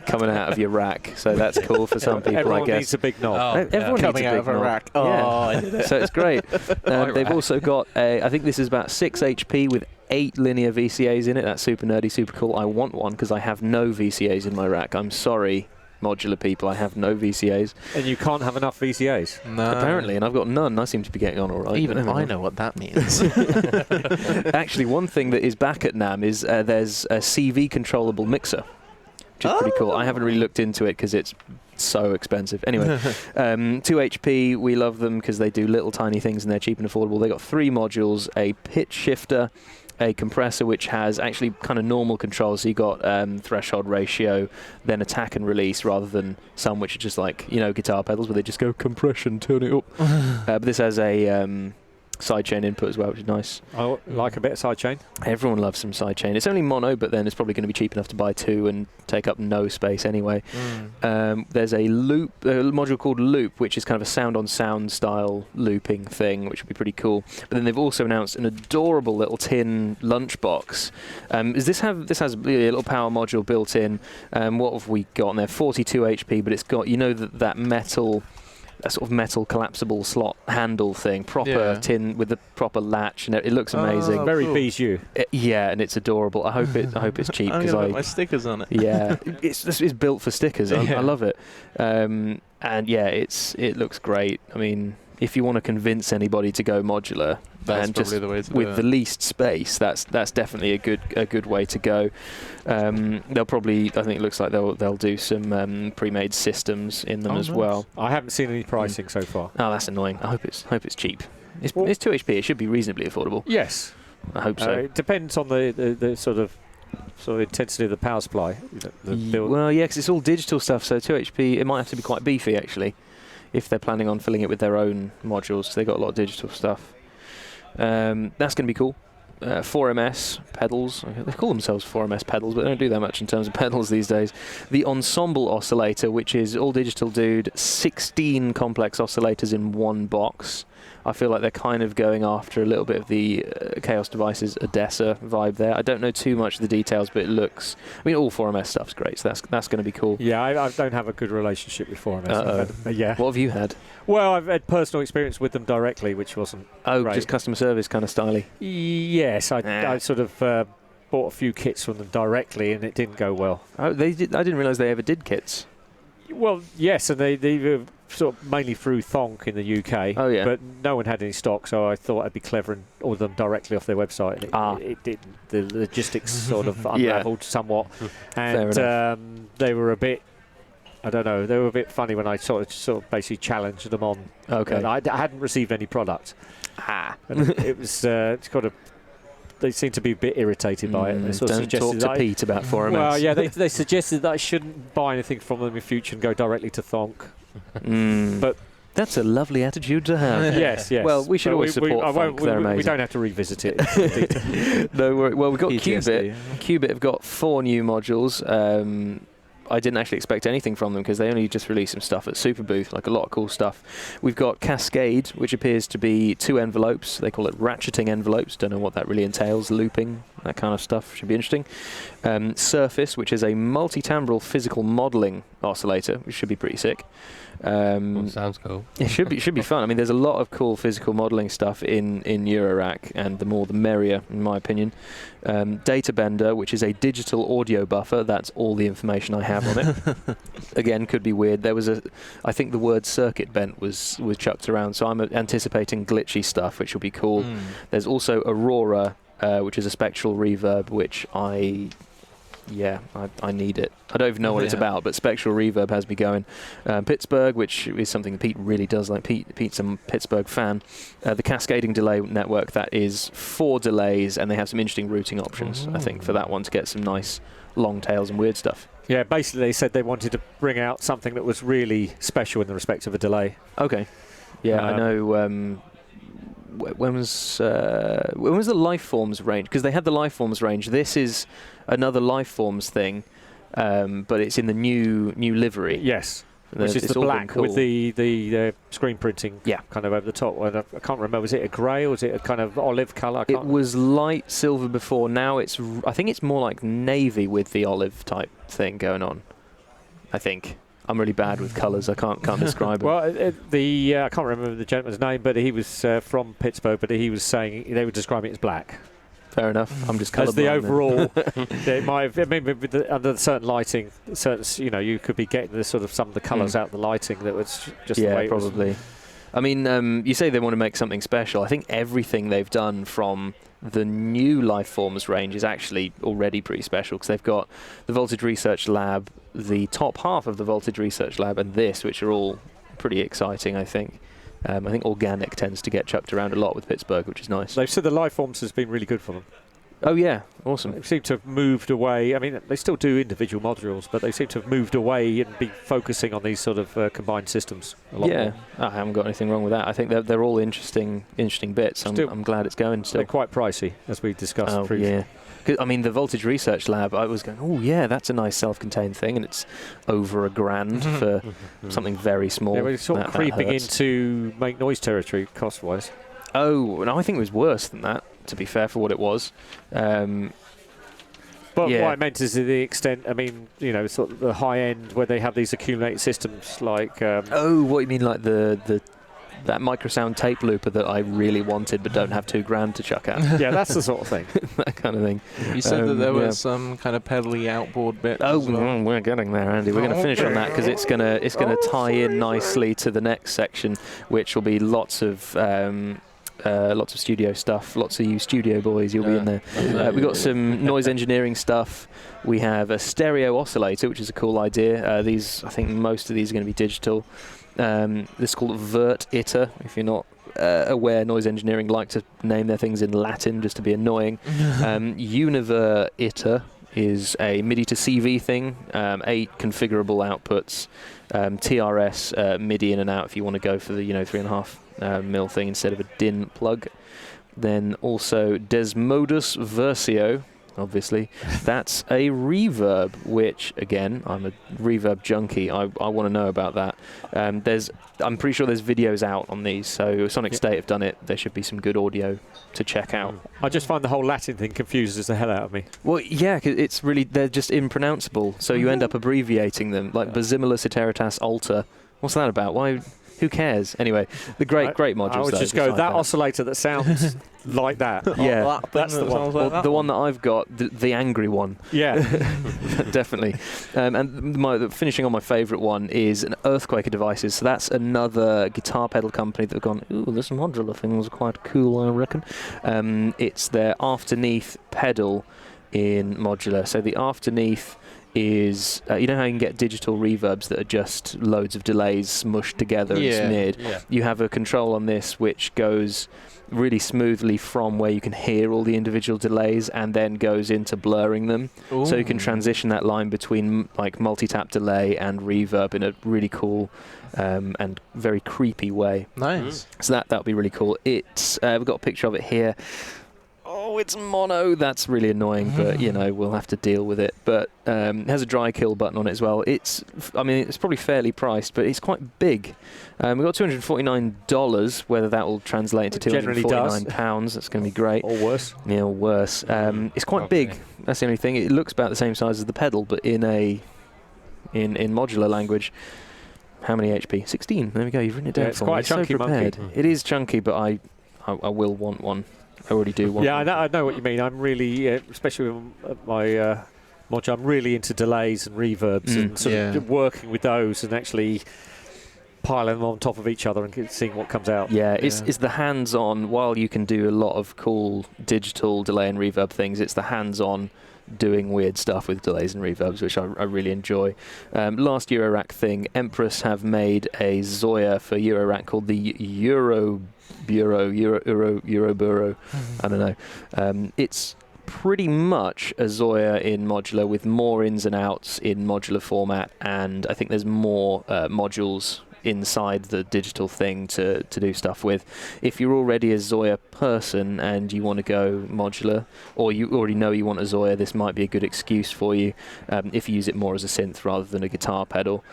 coming out of your rack. So that's cool for some people, Everyone I guess. needs a big knob. Everyone needs Coming a out big of a knob. rack. Yeah. Oh, I did it. So it's great. They've also got I think this is about 6 HP with 8 linear VCAs in it. That's super nerdy, super cool. I want one because I have no VCAs in my rack. I'm sorry, modular people, I have no VCAs. And you can't have enough VCAs. No. Apparently, and I've got none. I seem to be getting on all right. Even I know what that means. Actually, one thing that is back at NAMM is there's a CV controllable mixer, which is pretty cool. I haven't really looked into it because it's so expensive. Anyway, 2 HP, we love them because they do little tiny things and they're cheap and affordable. They got 3 modules, a pitch shifter, a compressor which has actually kind of normal controls, so you got threshold ratio, then attack and release, rather than some which are just like guitar pedals where they just go compression, turn it up. But this has a sidechain input as well, which is nice. I like a bit of sidechain. Everyone loves some sidechain. It's only mono, but then it's probably going to be cheap enough to buy 2 and take up no space anyway. There's a module called Loop, which is kind of a sound-on-sound style looping thing, which would be pretty cool. But then they've also announced an adorable little tin lunchbox. This has a little power module built in. What have we got on there? 42 HP, but it's got, you know, that metal... a sort of metal collapsible slot handle thing, proper tin with the proper latch, and it looks amazing. Very cool. bijou. Yeah, and it's adorable. I hope it's cheap I'm because gonna put my stickers on it. yeah, it's built for stickers. I love it. And yeah, it looks great. I mean, if you want to convince anybody to go modular, That's and probably just the way to do with it. the least space, that's definitely a good way to go. They'll probably, I think it looks like they'll do some pre-made systems in them as nice. well. I haven't seen any pricing so far. Oh, that's annoying. I hope it's cheap. It's 2 HP. It should be reasonably affordable. Yes. I hope so. It depends on the sort of intensity of the power supply. The build. Well, yeah, because it's all digital stuff, so 2 HP, it might have to be quite beefy, actually, if they're planning on filling it with their own modules, because they've got a lot of digital stuff. That's going to be cool. 4MS pedals. They call themselves 4MS pedals, but they don't do that much in terms of pedals these days. The Ensemble oscillator, which is all digital, dude. 16 complex oscillators in one box. I feel like they're kind of going after a little bit of the Chaos Devices Odessa vibe there. I don't know too much of the details, but it looks... I mean, all 4MS stuff's great, so that's going to be cool. Yeah, I don't have a good relationship with 4MS. Yeah. What have you had? Well, I've had personal experience with them directly, which wasn't great. Just customer service kind of styly. Yes, I sort of bought a few kits from them directly, and it didn't go well. Oh, they did. I didn't realise they ever did kits. Well, yes, and they were sort of mainly through Thonk in the UK. Oh, yeah. But no one had any stock, so I thought I'd be clever and order them directly off their website. And it didn't. The logistics sort of unravelled somewhat, and they were a bit. I don't know. They were a bit funny when I sort of basically challenged them on. Okay. And I hadn't received any product. And it was it's got a. They seem to be a bit irritated by it. They sort of Don't talk to Pete about 4MS. Well, yeah, they suggested that I shouldn't buy anything from them in future and go directly to Thonk. But that's a lovely attitude to have. Yes. Well, we should always support Thonk. They're amazing. We don't have to revisit it. No worry. Well, we've got PTSD. Qubit. Qubit have got 4 new modules. I didn't actually expect anything from them because they only just released some stuff at Super Booth, like a lot of cool stuff. We've got Cascade, which appears to be 2 envelopes. They call it ratcheting envelopes. Don't know what that really entails. Looping, that kind of stuff. Should be interesting. Surface, which is a multi-timbral physical modelling oscillator, which should be pretty sick. Sounds cool. It should be fun. I mean, there's a lot of cool physical modelling stuff in Eurorack, and the more the merrier, in my opinion. Data Bender, which is a digital audio buffer. That's all the information I have on it. Again, could be weird. There was I think the word circuit bent was chucked around, so I'm anticipating glitchy stuff, which will be cool. There's also Aurora, which is a spectral reverb, which I need it. I don't even know what it's about, but spectral reverb has me going. Pittsburgh, which is something that Pete really does like. Pete's a Pittsburgh fan. The cascading delay network, that is 4 delays, and they have some interesting routing options, I think, for that one to get some nice long tails and weird stuff. Yeah, basically they said they wanted to bring out something that was really special in the respect of a delay. Okay. Yeah, I know. When was the Lifeforms range? Because they had the Lifeforms range. This is another Lifeforms thing, but it's in the new livery. Yes, which is the black with the screen printing kind of over the top. I can't remember, was it a grey or was it a kind of olive colour? It was light silver before. Now I think it's more like navy with the olive type thing going on. I think. I'm really bad with colours. I can't describe it. Well, I can't remember the gentleman's name, but he was from Pittsburgh. But he was saying they were describing it as black. Fair enough. I'm just colourblind. As the overall, it might have, I mean, under certain lighting, you could be getting the sort of some of the colours out of the lighting that was just the way it was. Probably. I mean, you say they want to make something special. I think everything they've done from the new Lifeforms range is actually already pretty special, because they've got the Voltage Research Lab, the top half of the Voltage Research Lab, and this, which are all pretty exciting, I think. I think organic tends to get chucked around a lot with Pittsburgh, which is nice. They've said the Lifeforms has been really good for them. Oh yeah, awesome. They seem to have moved away. I mean, they still do individual modules, but they seem to have moved away and be focusing on these sort of combined systems a lot Yeah, more. I haven't got anything wrong with that. I think they're all interesting bits. I'm glad it's going still. They're quite pricey, as we discussed previously. Yeah. 'Cause, I mean, the Voltage Research Lab, I was going, oh yeah, that's a nice self-contained thing, and it's over $1,000 for something very small. Yeah, we're sort of That creeping hurts. into make noise territory cost-wise. Oh, no, I think it was worse than that, to be fair, for what it was. But Yeah. what I meant is to the extent, I mean, you know, sort of the high end where they have these accumulated systems like... Oh, what you mean, like that microsound tape looper that I really wanted but don't have $2,000 to chuck at? yeah, that's the sort of thing. That kind of thing. You said that there yeah. was some kind of pedally outboard bit. Oh, as well. we're getting there, Andy. We're going to finish on that because it's going to tie in nicely to the next section, which will be lots of studio stuff. Lots of you studio boys, you'll be in there. We've got some noise engineering stuff. We have a stereo oscillator, which is a cool idea. I think most of these are going to be digital. This is called Vert-Itter. If you're not aware, noise engineering like to name their things in Latin just to be annoying. Univer-Itter is a MIDI to CV thing, 8 configurable outputs, TRS MIDI in and out if you want to go for the 3.5 mil thing instead of a DIN plug. Then also Desmodus Versio, obviously. That's a reverb, which again, I'm a reverb junkie. I want to know about that. I'm pretty sure there's videos out on these, so Sonic State have done it. There should be some good audio to check out. I just find the whole Latin thing confuses the hell out of me. Well, yeah, 'cause it's really, they're just impronounceable, so you end up abbreviating them, like Basimilus Iterritas Alter. What's that about? Why? Who cares? Anyway, the great modules. I would though, just go, besides that oscillator that sounds like that. Yeah, that's the one. Well, the one that I've got, the angry one. Yeah. Definitely. And finishing on my favourite one is an Earthquaker Devices. So that's another guitar pedal company that have gone, ooh, this modular thing was quite cool, I reckon. It's their Afterneath pedal in modular. So the Afterneath is, you know how you can get digital reverbs that are just loads of delays smushed together and smeared? Yeah. You have a control on this which goes really smoothly from where you can hear all the individual delays and then goes into blurring them. Ooh. So you can transition that line between like multi-tap delay and reverb in a really cool and very creepy way. Nice. So that'll be really cool. It's we've got a picture of it here. Oh, it's mono. That's really annoying, but we'll have to deal with it. But it has a dry kill button on it as well. It's probably fairly priced, but it's quite big. We've got $249. Whether that will translate into £249, that's going to be great. Or worse. Yeah, or worse. It's quite big. That's the only thing. It looks about the same size as the pedal, but in modular language. How many HP? 16. There we go. You've written it down. Yeah, it's for quite me. a chunky so prepared. monkey. It is chunky, but I will want one. I already do want. Yeah, one. I know what you mean. I'm really, especially with my module, I'm really into delays and reverbs and sort of working with those and actually piling them on top of each other and seeing what comes out. Yeah, it's the hands-on. While you can do a lot of cool digital delay and reverb things, it's the hands-on doing weird stuff with delays and reverbs, which I really enjoy. Last Eurorack thing, Empress have made a Zoya for Eurorack called the Euro Bureau. I don't know. It's pretty much a Zoya in modular with more ins and outs in modular format, and I think there's more modules inside the digital thing to do stuff with. If you're already a Zoya person and you want to go modular, or you already know you want a Zoya, this might be a good excuse for you if you use it more as a synth rather than a guitar pedal.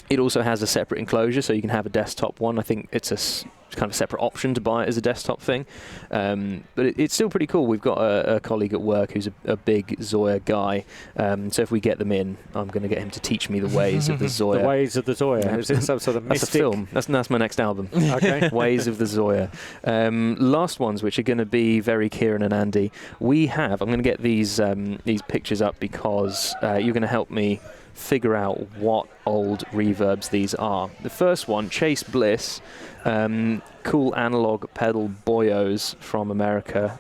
It also has a separate enclosure, so you can have a desktop one. I think it's a kind of separate option to buy it as a desktop thing. But it's still pretty cool. We've got a colleague at work who's a big Zoya guy. So if we get them in, I'm going to get him to teach me the ways of the Zoya. The ways of the Zoya. Is it some sort of That's mystic? a film. That's my next album. Okay. Ways of the Zoya. Last ones, which are going to be very Kieran and Andy. I'm going to get these pictures up because you're going to help me figure out what old reverbs these are. The first one, Chase Bliss, cool analog pedal boyos from America,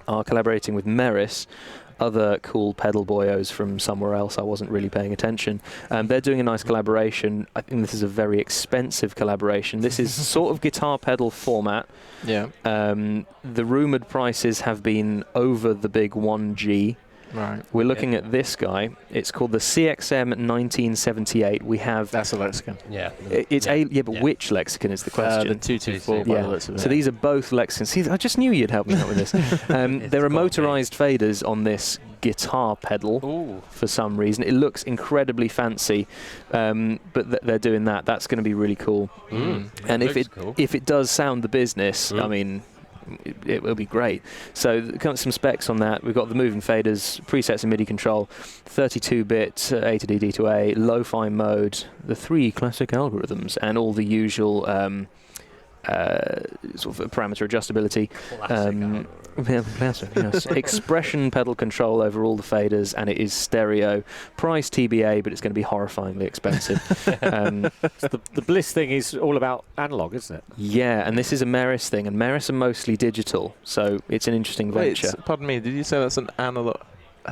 are collaborating with Meris other cool pedal boyos from somewhere else. I wasn't really paying attention. They're doing a nice collaboration. I think this is a very expensive collaboration. This is sort of guitar pedal format. Yeah. The rumoured prices have been over the big 1G. Right. We're looking at this guy. It's called the CXM 1978. We have... That's a Lexicon. Yeah. But which Lexicon is the question? The 224 by the looks of it. So these are both Lexicons. See, I just knew you'd help me out with this. There are motorised faders on this guitar pedal for some reason. It looks incredibly fancy, but they're doing that. That's going to be really cool. And if it does sound the business, I mean... It will be great. So some specs on that. We've got the moving faders, presets and MIDI control, 32-bit A to D, D to A, lo-fi mode, the 3 classic algorithms, and all the usual sort of parameter adjustability. Expression pedal control over all the faders, and it is stereo. Price TBA, but it's going to be horrifyingly expensive. The Bliss thing is all about analog, isn't it? Yeah, and this is a Meris thing, and Meris are mostly digital, so it's an interesting venture. Pardon me, did you say that's an analog?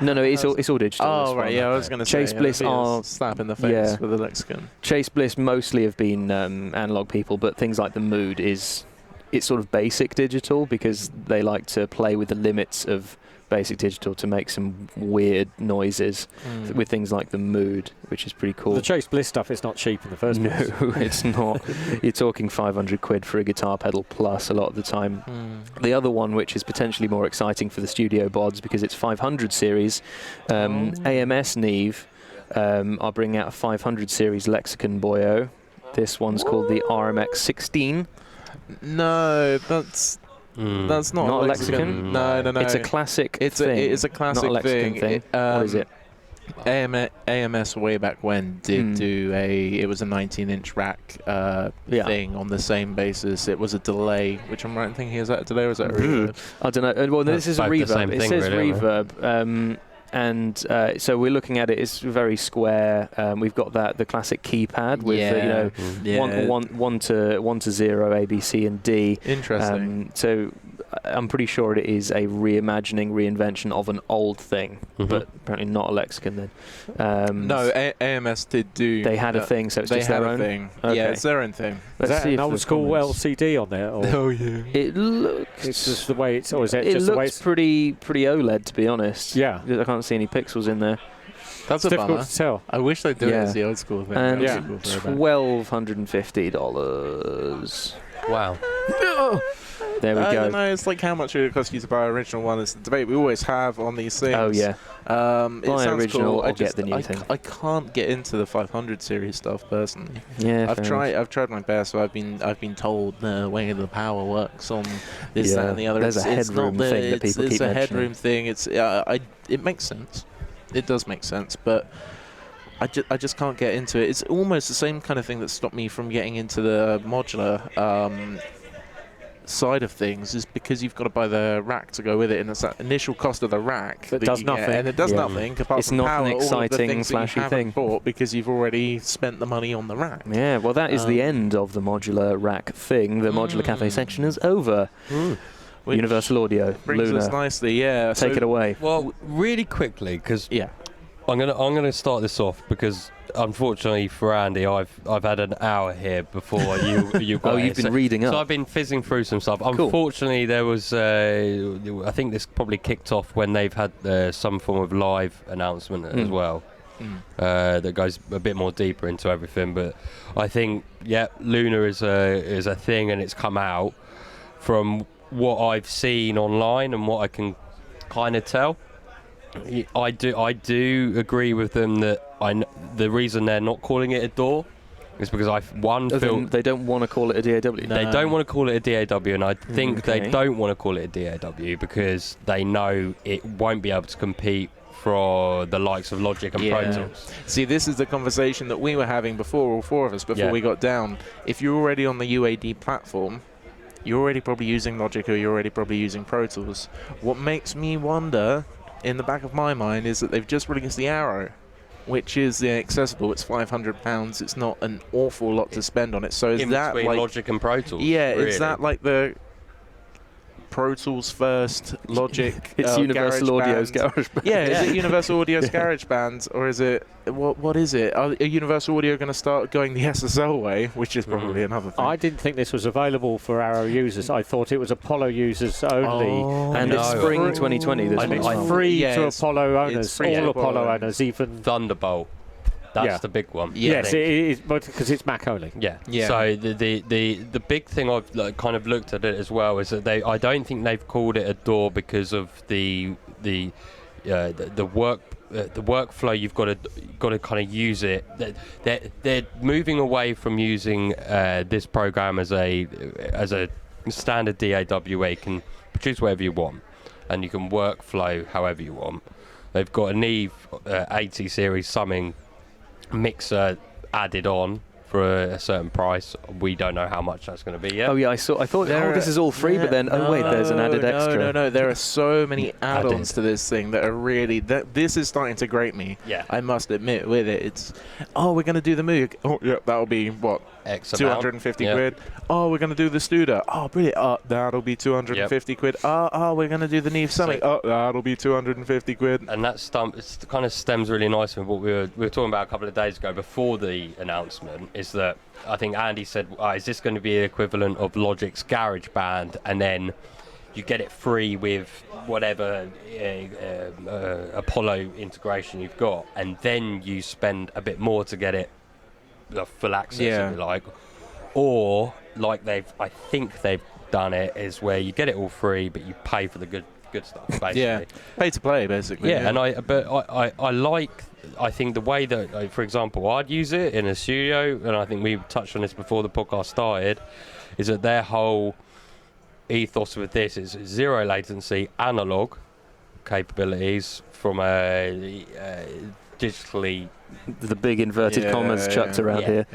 No, it's all digital. Oh, right, yeah, I was going to say. Chase Bliss are... slap in the face with the Lexicon. Chase Bliss mostly have been analog people, but things like the Mood it's sort of basic digital because they like to play with the limits of basic digital to make some weird noises with things like the Mood, which is pretty cool. The Chase Bliss stuff is not cheap in the first place. No, it's not. You're talking 500 quid for a guitar pedal plus a lot of the time. The other one, which is potentially more exciting for the studio bods because it's 500 series, AMS Neve are bringing out a 500 series Lexicon Boyo. This one's called the RMX 16. No, that's not a Lexicon. No. It's a classic thing. It is a classic not a Lexicon thing. What is it? AMS way back when did do it was a 19-inch rack thing on the same basis. It was a delay, which I'm right in thinking, is that a delay or is that a reverb? I don't know. Well, this is a reverb. It says really, reverb. And so we're looking at it. It's very square. We've got the classic keypad with 1 to 0 A, B, C, and D. Interesting. So I'm pretty sure it is a reinvention of an old thing, but apparently not a Lexicon then. No, AMS did do. They had a thing, so it's just their own thing. Okay. Yeah, it's their own thing. Is that an old school LCD on there? Or Oh yeah. It looks. it's just the way it's, or is it It just the way looks it's pretty OLED, to be honest. Yeah. I can't see any pixels in there. That's a difficult bummer. to tell. I wish they'd do it as the old school thing. And Yeah. $1,250. Wow. There we I go. don't know, it's like how much it would cost you to buy an original one. It's the debate we always have on these things. Oh yeah. It Buy sounds original cool. or get the new thing. I can't get into the 500 series stuff personally. Yeah. I've tried my best. So I've been told the way the power works on this, that, and the other. There's a headroom thing that people keep It's a mentioning. headroom thing. It makes sense. It does make sense, but I just can't get into it. It's almost the same kind of thing that stopped me from getting into the modular side of things, is because you've got to buy the rack to go with it, and it's that initial cost of the rack that does nothing. and it does nothing apart It's from not power, an all of the exciting, things that flashy you haven't thing. bought because you've already spent the money on the rack. Yeah, well, that is the end of the modular rack thing. The Modular Cafe section is over. Which Universal Audio, brings us Luna, nicely, yeah. take it away. Well, really quickly, because Yeah. I'm gonna start this off because unfortunately for Andy, I've had an hour here before you got Oh, here. you've been reading up. So I've been fizzing through some stuff. Unfortunately, there was I think this probably kicked off when they've had some form of live announcement as well. That goes a bit more deeper into everything. But I think Luna is a thing, and it's come out from what I've seen online and what I can kind of tell. I do agree with them that the reason they're not calling it a DAW is because they don't want to call it a DAW. They don't want to call it a DAW, and I think they don't want to call it a DAW because they know it won't be able to compete for the likes of Logic and Pro Tools. See, this is the conversation that we were having before, all four of us, before we got down. If you're already on the UAD platform, you're already probably using Logic, or you're already probably using Pro Tools. What makes me wonder, in the back of my mind, is that they've just released the Arrow, which is accessible. It's £500. It's not an awful lot to spend on it. So is in that between like Logic and Pro Tools? Yeah, really? is that like the Pro Tools first, Logic. It's Universal Audio's GarageBand. Yeah, is it Universal Audio's GarageBand, or is it what is it? Are Universal Audio going to start going the SSL way, which is probably another thing? I didn't think this was available for Arrow users. I thought it was Apollo users only. And it's No. spring 2020. This And it's one. free Yeah, to it's- Apollo owners, it's free to all Apollo Apollo owners. owners, even. Thunderbolt. That's Yeah. the big one. Yeah. Yes, it is, because it's Mac only. Yeah. Yeah. So the big thing I've kind of looked at it as well is that I don't think they've called it a door because of the workflow. You've got to kind of use it. They're moving away from using this program as a standard DAW where you can produce whatever you want and you can workflow however you want. They've got a Neve 80 series summing mixer added on for a certain price. We don't know how much that's going to be yet. Oh yeah, I thought, this is all free, but then, oh wait, there's an added extra. No, there are so many add-ons to this thing that are really... this is starting to grate me. Yeah. I must admit with it. It's, we're going to do the Moog. Oh, yeah, that'll be, what, X amount. 250 Yeah. quid. Oh, we're going to do the Studer. Oh, brilliant. That'll be 250 quid. We're going to do the Neve Summit. That'll be 250 quid. And that it kind of stems really nicely with what we were talking about a couple of days ago before the announcement, is that I think Andy said, is this going to be the equivalent of Logic's GarageBand, and then you get it free with whatever Apollo integration you've got, and then you spend a bit more to get it the full access, if you like. Or like I think they've done it, is where you get it all free, but you pay for the good stuff, basically. Yeah, pay to play, basically. Yeah, and I think the way that, like, for example, I'd use it in a studio, and I think we touched on this before the podcast started, is that their whole ethos with this is zero latency, analog capabilities from a digitally. The big inverted commas chucked around here.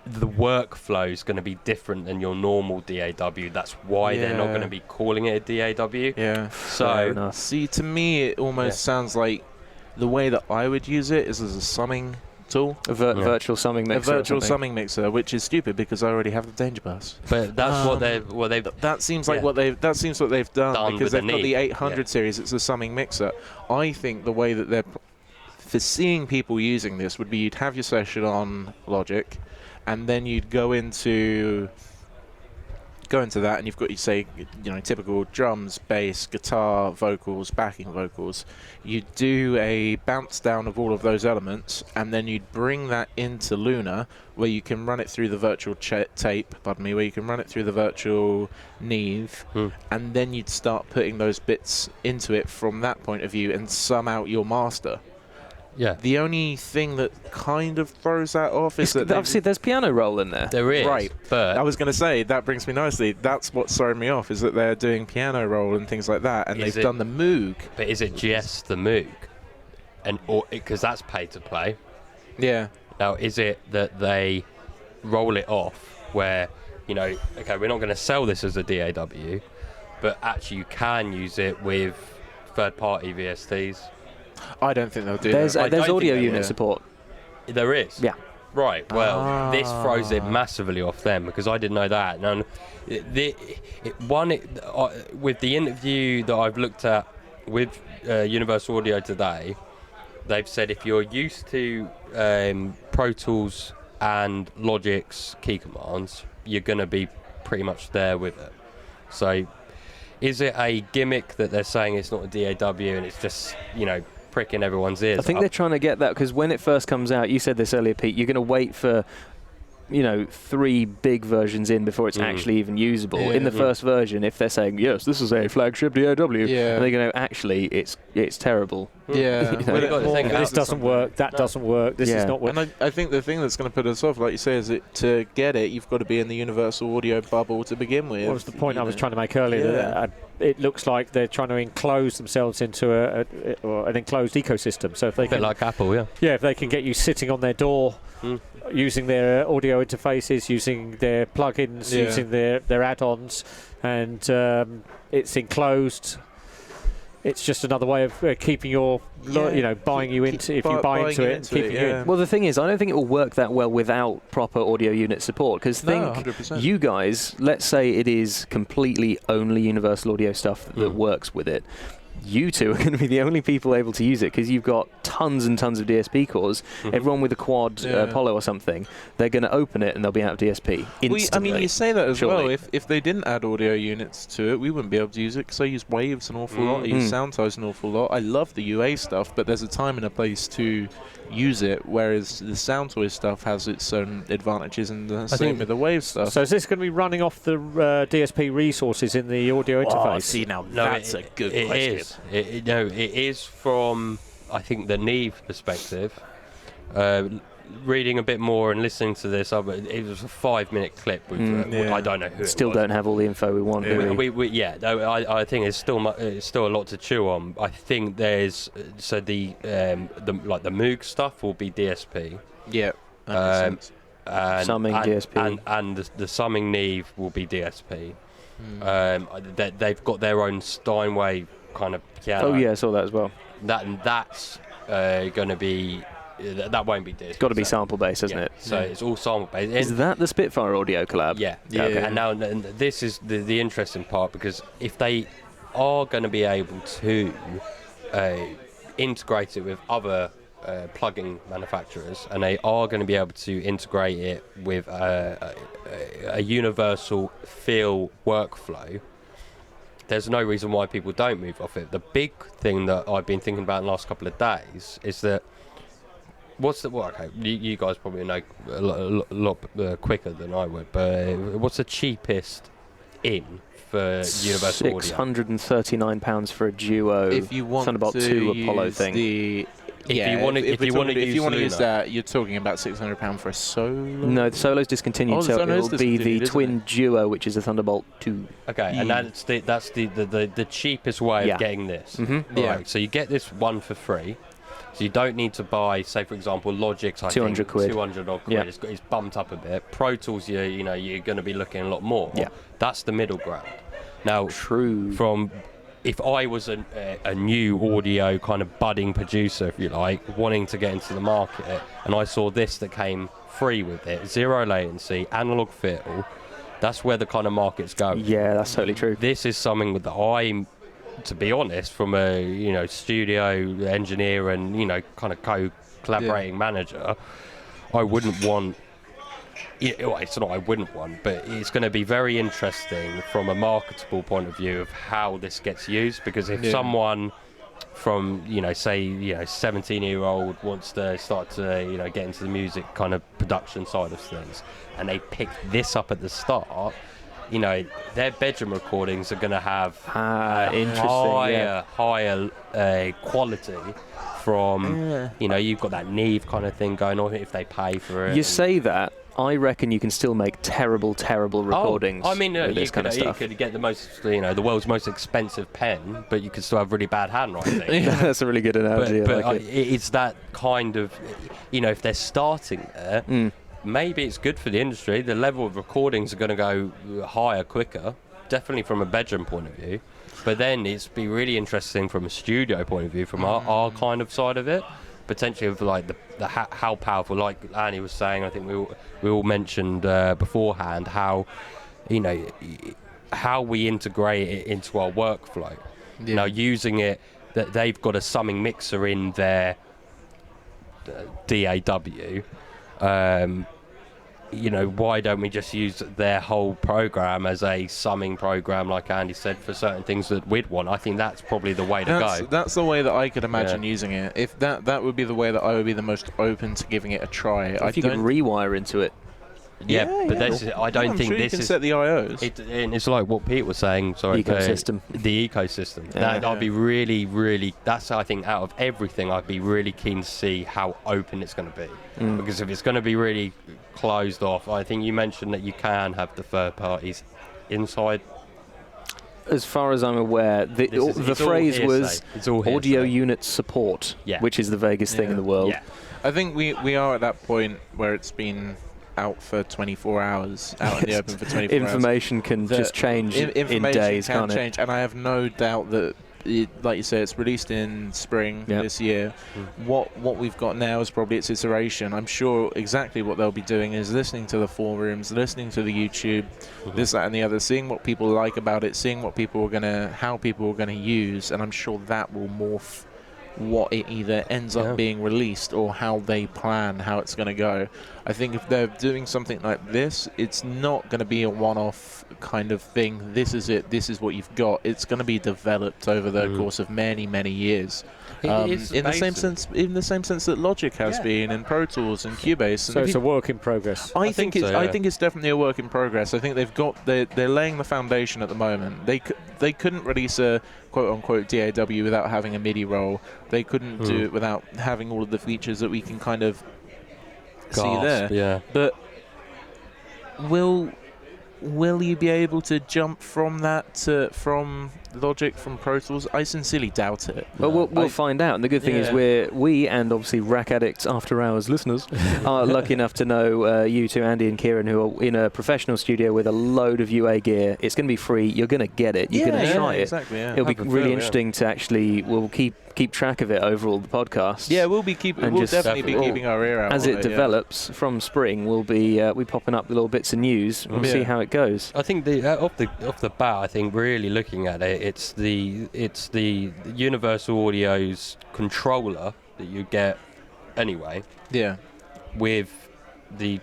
The workflow is going to be different than your normal DAW. That's why they're not going to be calling it a DAW. Yeah. So, see, to me, it almost sounds like the way that I would use it is as a summing tool. A virtual summing mixer. A virtual summing mixer, which is stupid because I already have the Danger Bus. but that's what they've. That seems like what they've done because with they've the got the Neve. 800 series. It's a summing mixer. I think the way that they're foreseeing people using this would be you'd have your session on Logic, and then you'd go into that, and you've got, you say, typical drums, bass, guitar, vocals, backing vocals. You'd do a bounce down of all of those elements, and then you'd bring that into Luna, where you can run it through the virtual tape, where you can run it through the virtual Neve, and then you'd start putting those bits into it from that point of view and sum out your master. Yeah. The only thing that kind of throws that off is that obviously there's piano roll in there. There is, right. but I was going to say, that brings me nicely. That's what's throwing me off, is that they're doing piano roll and things like that, and they've done the Moog. But is it just the Moog? Because that's pay to play. Yeah. Now, is it that they roll it off where, okay, we're not going to sell this as a DAW, but actually you can use it with third-party VSTs? I don't think they'll do There's that. audio unit support. There is? Yeah. Right, well, this throws it massively off them, because I didn't know that. And with the interview that I've looked at with Universal Audio today, they've said if you're used to Pro Tools and Logic's key commands, you're going to be pretty much there with it. So is it a gimmick that they're saying it's not a DAW and it's just, pricking everyone's ears? I think they're trying to get that, because when it first comes out, you said this earlier, Pete, you're going to wait for 3 big versions in before it's actually even usable. In the first version, if they're saying, yes, this is a flagship DAW, and they're going to, actually, it's terrible. Yeah. This doesn't work, that doesn't work, this is not working. And I think the thing that's going to put us off, like you say, is that to get it, you've got to be in the Universal Audio bubble to begin with. What was the point I was trying to make earlier? That it looks like they're trying to enclose themselves into an enclosed ecosystem. So if they a bit like Apple, if they can get you sitting on their door, using their audio interfaces, using their plugins, using their add-ons, and it's enclosed. it's just another way of keeping your, buying you into. If you buy into it, keeping you in. Well, the thing is, I don't think it will work that well without proper audio unit support. Because No, 100%. you guys, let's say it is completely only Universal Audio stuff that works with it. You two are going to be the only people able to use it because you've got tons and tons of DSP cores. Everyone with a quad Apollo or something, they're going to open it and they'll be out of DSP instantly. I mean, you say that as Surely. well. If they didn't add audio units to it, we wouldn't be able to use it because I use waves an awful lot. I use sound an awful lot. I love the UA stuff, but there's a time and a place to use it, whereas the sound toy stuff has its own advantages, and the same with the wave stuff. So is this going to be running off the DSP resources in the audio interface? See, now No, that's a good it question. is. It is from, I think, the Neve perspective. Reading a bit more and listening to this, it was a 5-minute clip. With, I don't know who. Still don't have all the info we want, do we? I think it's still a lot to chew on. I think there's the Moog stuff will be DSP. Yeah, that makes sense. Summing DSP. and the Summing Neve will be DSP. They've got their own Steinway kind of piano. Oh yeah, I saw that as well. That's going to be. That won't be DSP. It's got to be sample based, hasn't it? So it's all sample based. Is that the Spitfire audio collab? Yeah. Okay. And now this is the interesting part, because if they are going to be able to integrate it with other plugin manufacturers, and they are going to be able to integrate it with a universal feel workflow, there's no reason why people don't move off it. The big thing that I've been thinking about in the last couple of days is that you guys probably know a lot quicker than I would, but what's the cheapest in for Universal Audio? £639 for a Duo If you want Thunderbolt to 2 Apollo use thing. If you want to use that, you're talking about £600 for a solo. No, the Solo's discontinued, Oh, the so Solo is it'll be the discontinued, isn't twin Duo, which is a Thunderbolt 2. Okay, and that's the cheapest way of getting this. Mm-hmm. Yeah. Right, so you get this one for free. So you don't need to buy, say for example, Logic's 200 quid. 200 odd quid. Yeah. It's bumped up a bit. Pro Tools, you're going to be looking a lot more. Yeah. That's the middle ground. Now, True. from if I was a new audio kind of budding producer, if you like, wanting to get into the market, and I saw this that came free with it, zero latency, analog feel, that's where the kind of market's going. Yeah, that's totally true. This is something that I'm, to be honest, from a studio engineer and kind of collaborating manager, I wouldn't want. It's not I wouldn't want, but it's going to be very interesting from a marketable point of view of how this gets used. Because if someone from say 17-year-old wants to start to get into the music kind of production side of things, and they pick this up at the start, their bedroom recordings are going to have higher quality from you've got that Neve kind of thing going on if they pay for it. You say that, I reckon you can still make terrible recordings. I mean, with this kind of you stuff. could get the most, the world's most expensive pen, but you could still have really bad handwriting. That's a really good analogy. But I like it. it's that kind of, if they're starting there, maybe it's good for the industry. The level of recordings are going to go higher quicker, definitely from a bedroom point of view. But then it's be really interesting from a studio point of view, from our kind of side of it. Potentially of like the how powerful, like Annie was saying, I think we all mentioned beforehand how how we integrate it into our workflow. Now using it, that they've got a summing mixer in their DAW. Why don't we just use their whole program as a summing program, like Andy said, for certain things that we'd want? I think that's probably the way to go. That's the way that I could imagine using it. If that would be the way that I would be the most open to giving it a try. If you could rewire into it. I don't think sure this you can is set the IOs. and it's like what Pete was saying. Sorry, Ecosystem. The ecosystem. I'd be really. That's, I think, out of everything, I'd be really keen to see how open it's going to be. Because if it's going to be really closed off, I think you mentioned that you can have the third parties inside. As far as I'm aware, the phrase was audio unit support, which is the vaguest thing in the world. Yeah. I think we are at that point where it's been out for 24 hours, out in the open for 24 hours. Information can just change in days, can't it? And I have no doubt that like you say, it's released in spring this year. What we've got now is probably its iteration. I'm sure exactly what they'll be doing is listening to the forums, listening to the YouTube, this, that, and the other, seeing what people like about it, seeing what people are how people are gonna use, and I'm sure that will morph what it either ends up being released or how they plan how it's going to go. I think if they're doing something like this, it's not going to be a one-off kind of thing. This is it. This is what you've got. It's going to be developed over the course of many, many years. In the same sense that Logic has been, and Pro Tools and Cubase. So it's a work in progress. I think it's definitely a work in progress. I think they're laying the foundation at the moment. They couldn't release a quote-unquote DAW without having a MIDI roll. They couldn't do it without having all of the features that we can kind of see there. Yeah. But will you be able to jump from that to from Logic, from Pro Tools? I sincerely doubt it. Well, we'll find out. And the good thing is we and obviously RackAddicts After Hours listeners are lucky enough to know you two, Andy and Kieran, who are in a professional studio with a load of UA gear. It's going to be free. You're going to get it. You're going to try it. Exactly, yeah. It'll be really interesting to actually. We'll keep track of it over all the podcasts. Yeah, we'll definitely be keeping our ear out as it develops from spring. We'll be popping up little bits of news. We'll see how it goes. I think off the bat, I think really looking at it, it's the Universal Audio's controller that you get anyway. Yeah. With the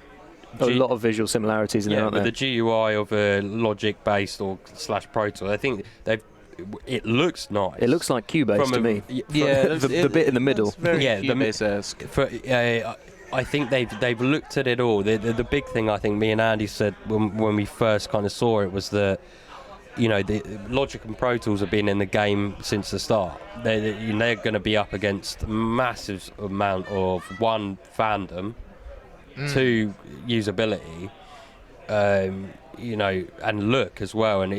a lot of visual similarities in there, aren't there? With the GUI of a Logic-based or / Pro Tools. I think it looks nice. It looks like Cubase to me. The bit in the middle. Very Cubase-esque. I think they've looked at it all. The big thing I think me and Andy said when we first kind of saw it was that, the Logic and Pro Tools have been in the game since the start. They're going to be up against massive amount of one, fandom, two, usability, and look as well. And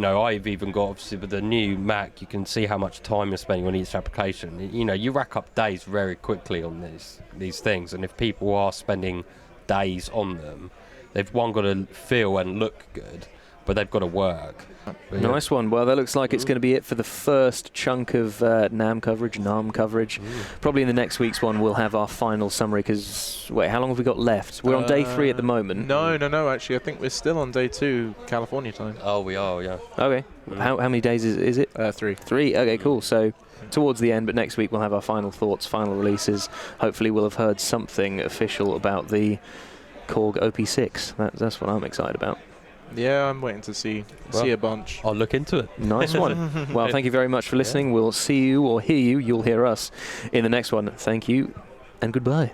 I've even got, obviously with the new Mac, you can see how much time you're spending on each application. You rack up days very quickly on these things, and if people are spending days on them, they've got to feel and look good, but they've got to work. Nice one. Well, that looks like it's going to be it for the first chunk of NAMM coverage. Probably in the next week's one we'll have our final summary, because how long have we got left? We're on day 3 at the moment. No, actually I think we're still on day 2 California time. Oh, we are, yeah. Okay. How many days is it? 3. 3. Okay, cool. So towards the end, but next week we'll have our final thoughts, final releases. Hopefully we'll have heard something official about the Korg OP6. That's what I'm excited about. Yeah, I'm waiting to see a bunch. I'll look into it. Nice one. Well, thank you very much for listening. We'll see you or hear you. You'll hear us in the next one. Thank you and goodbye.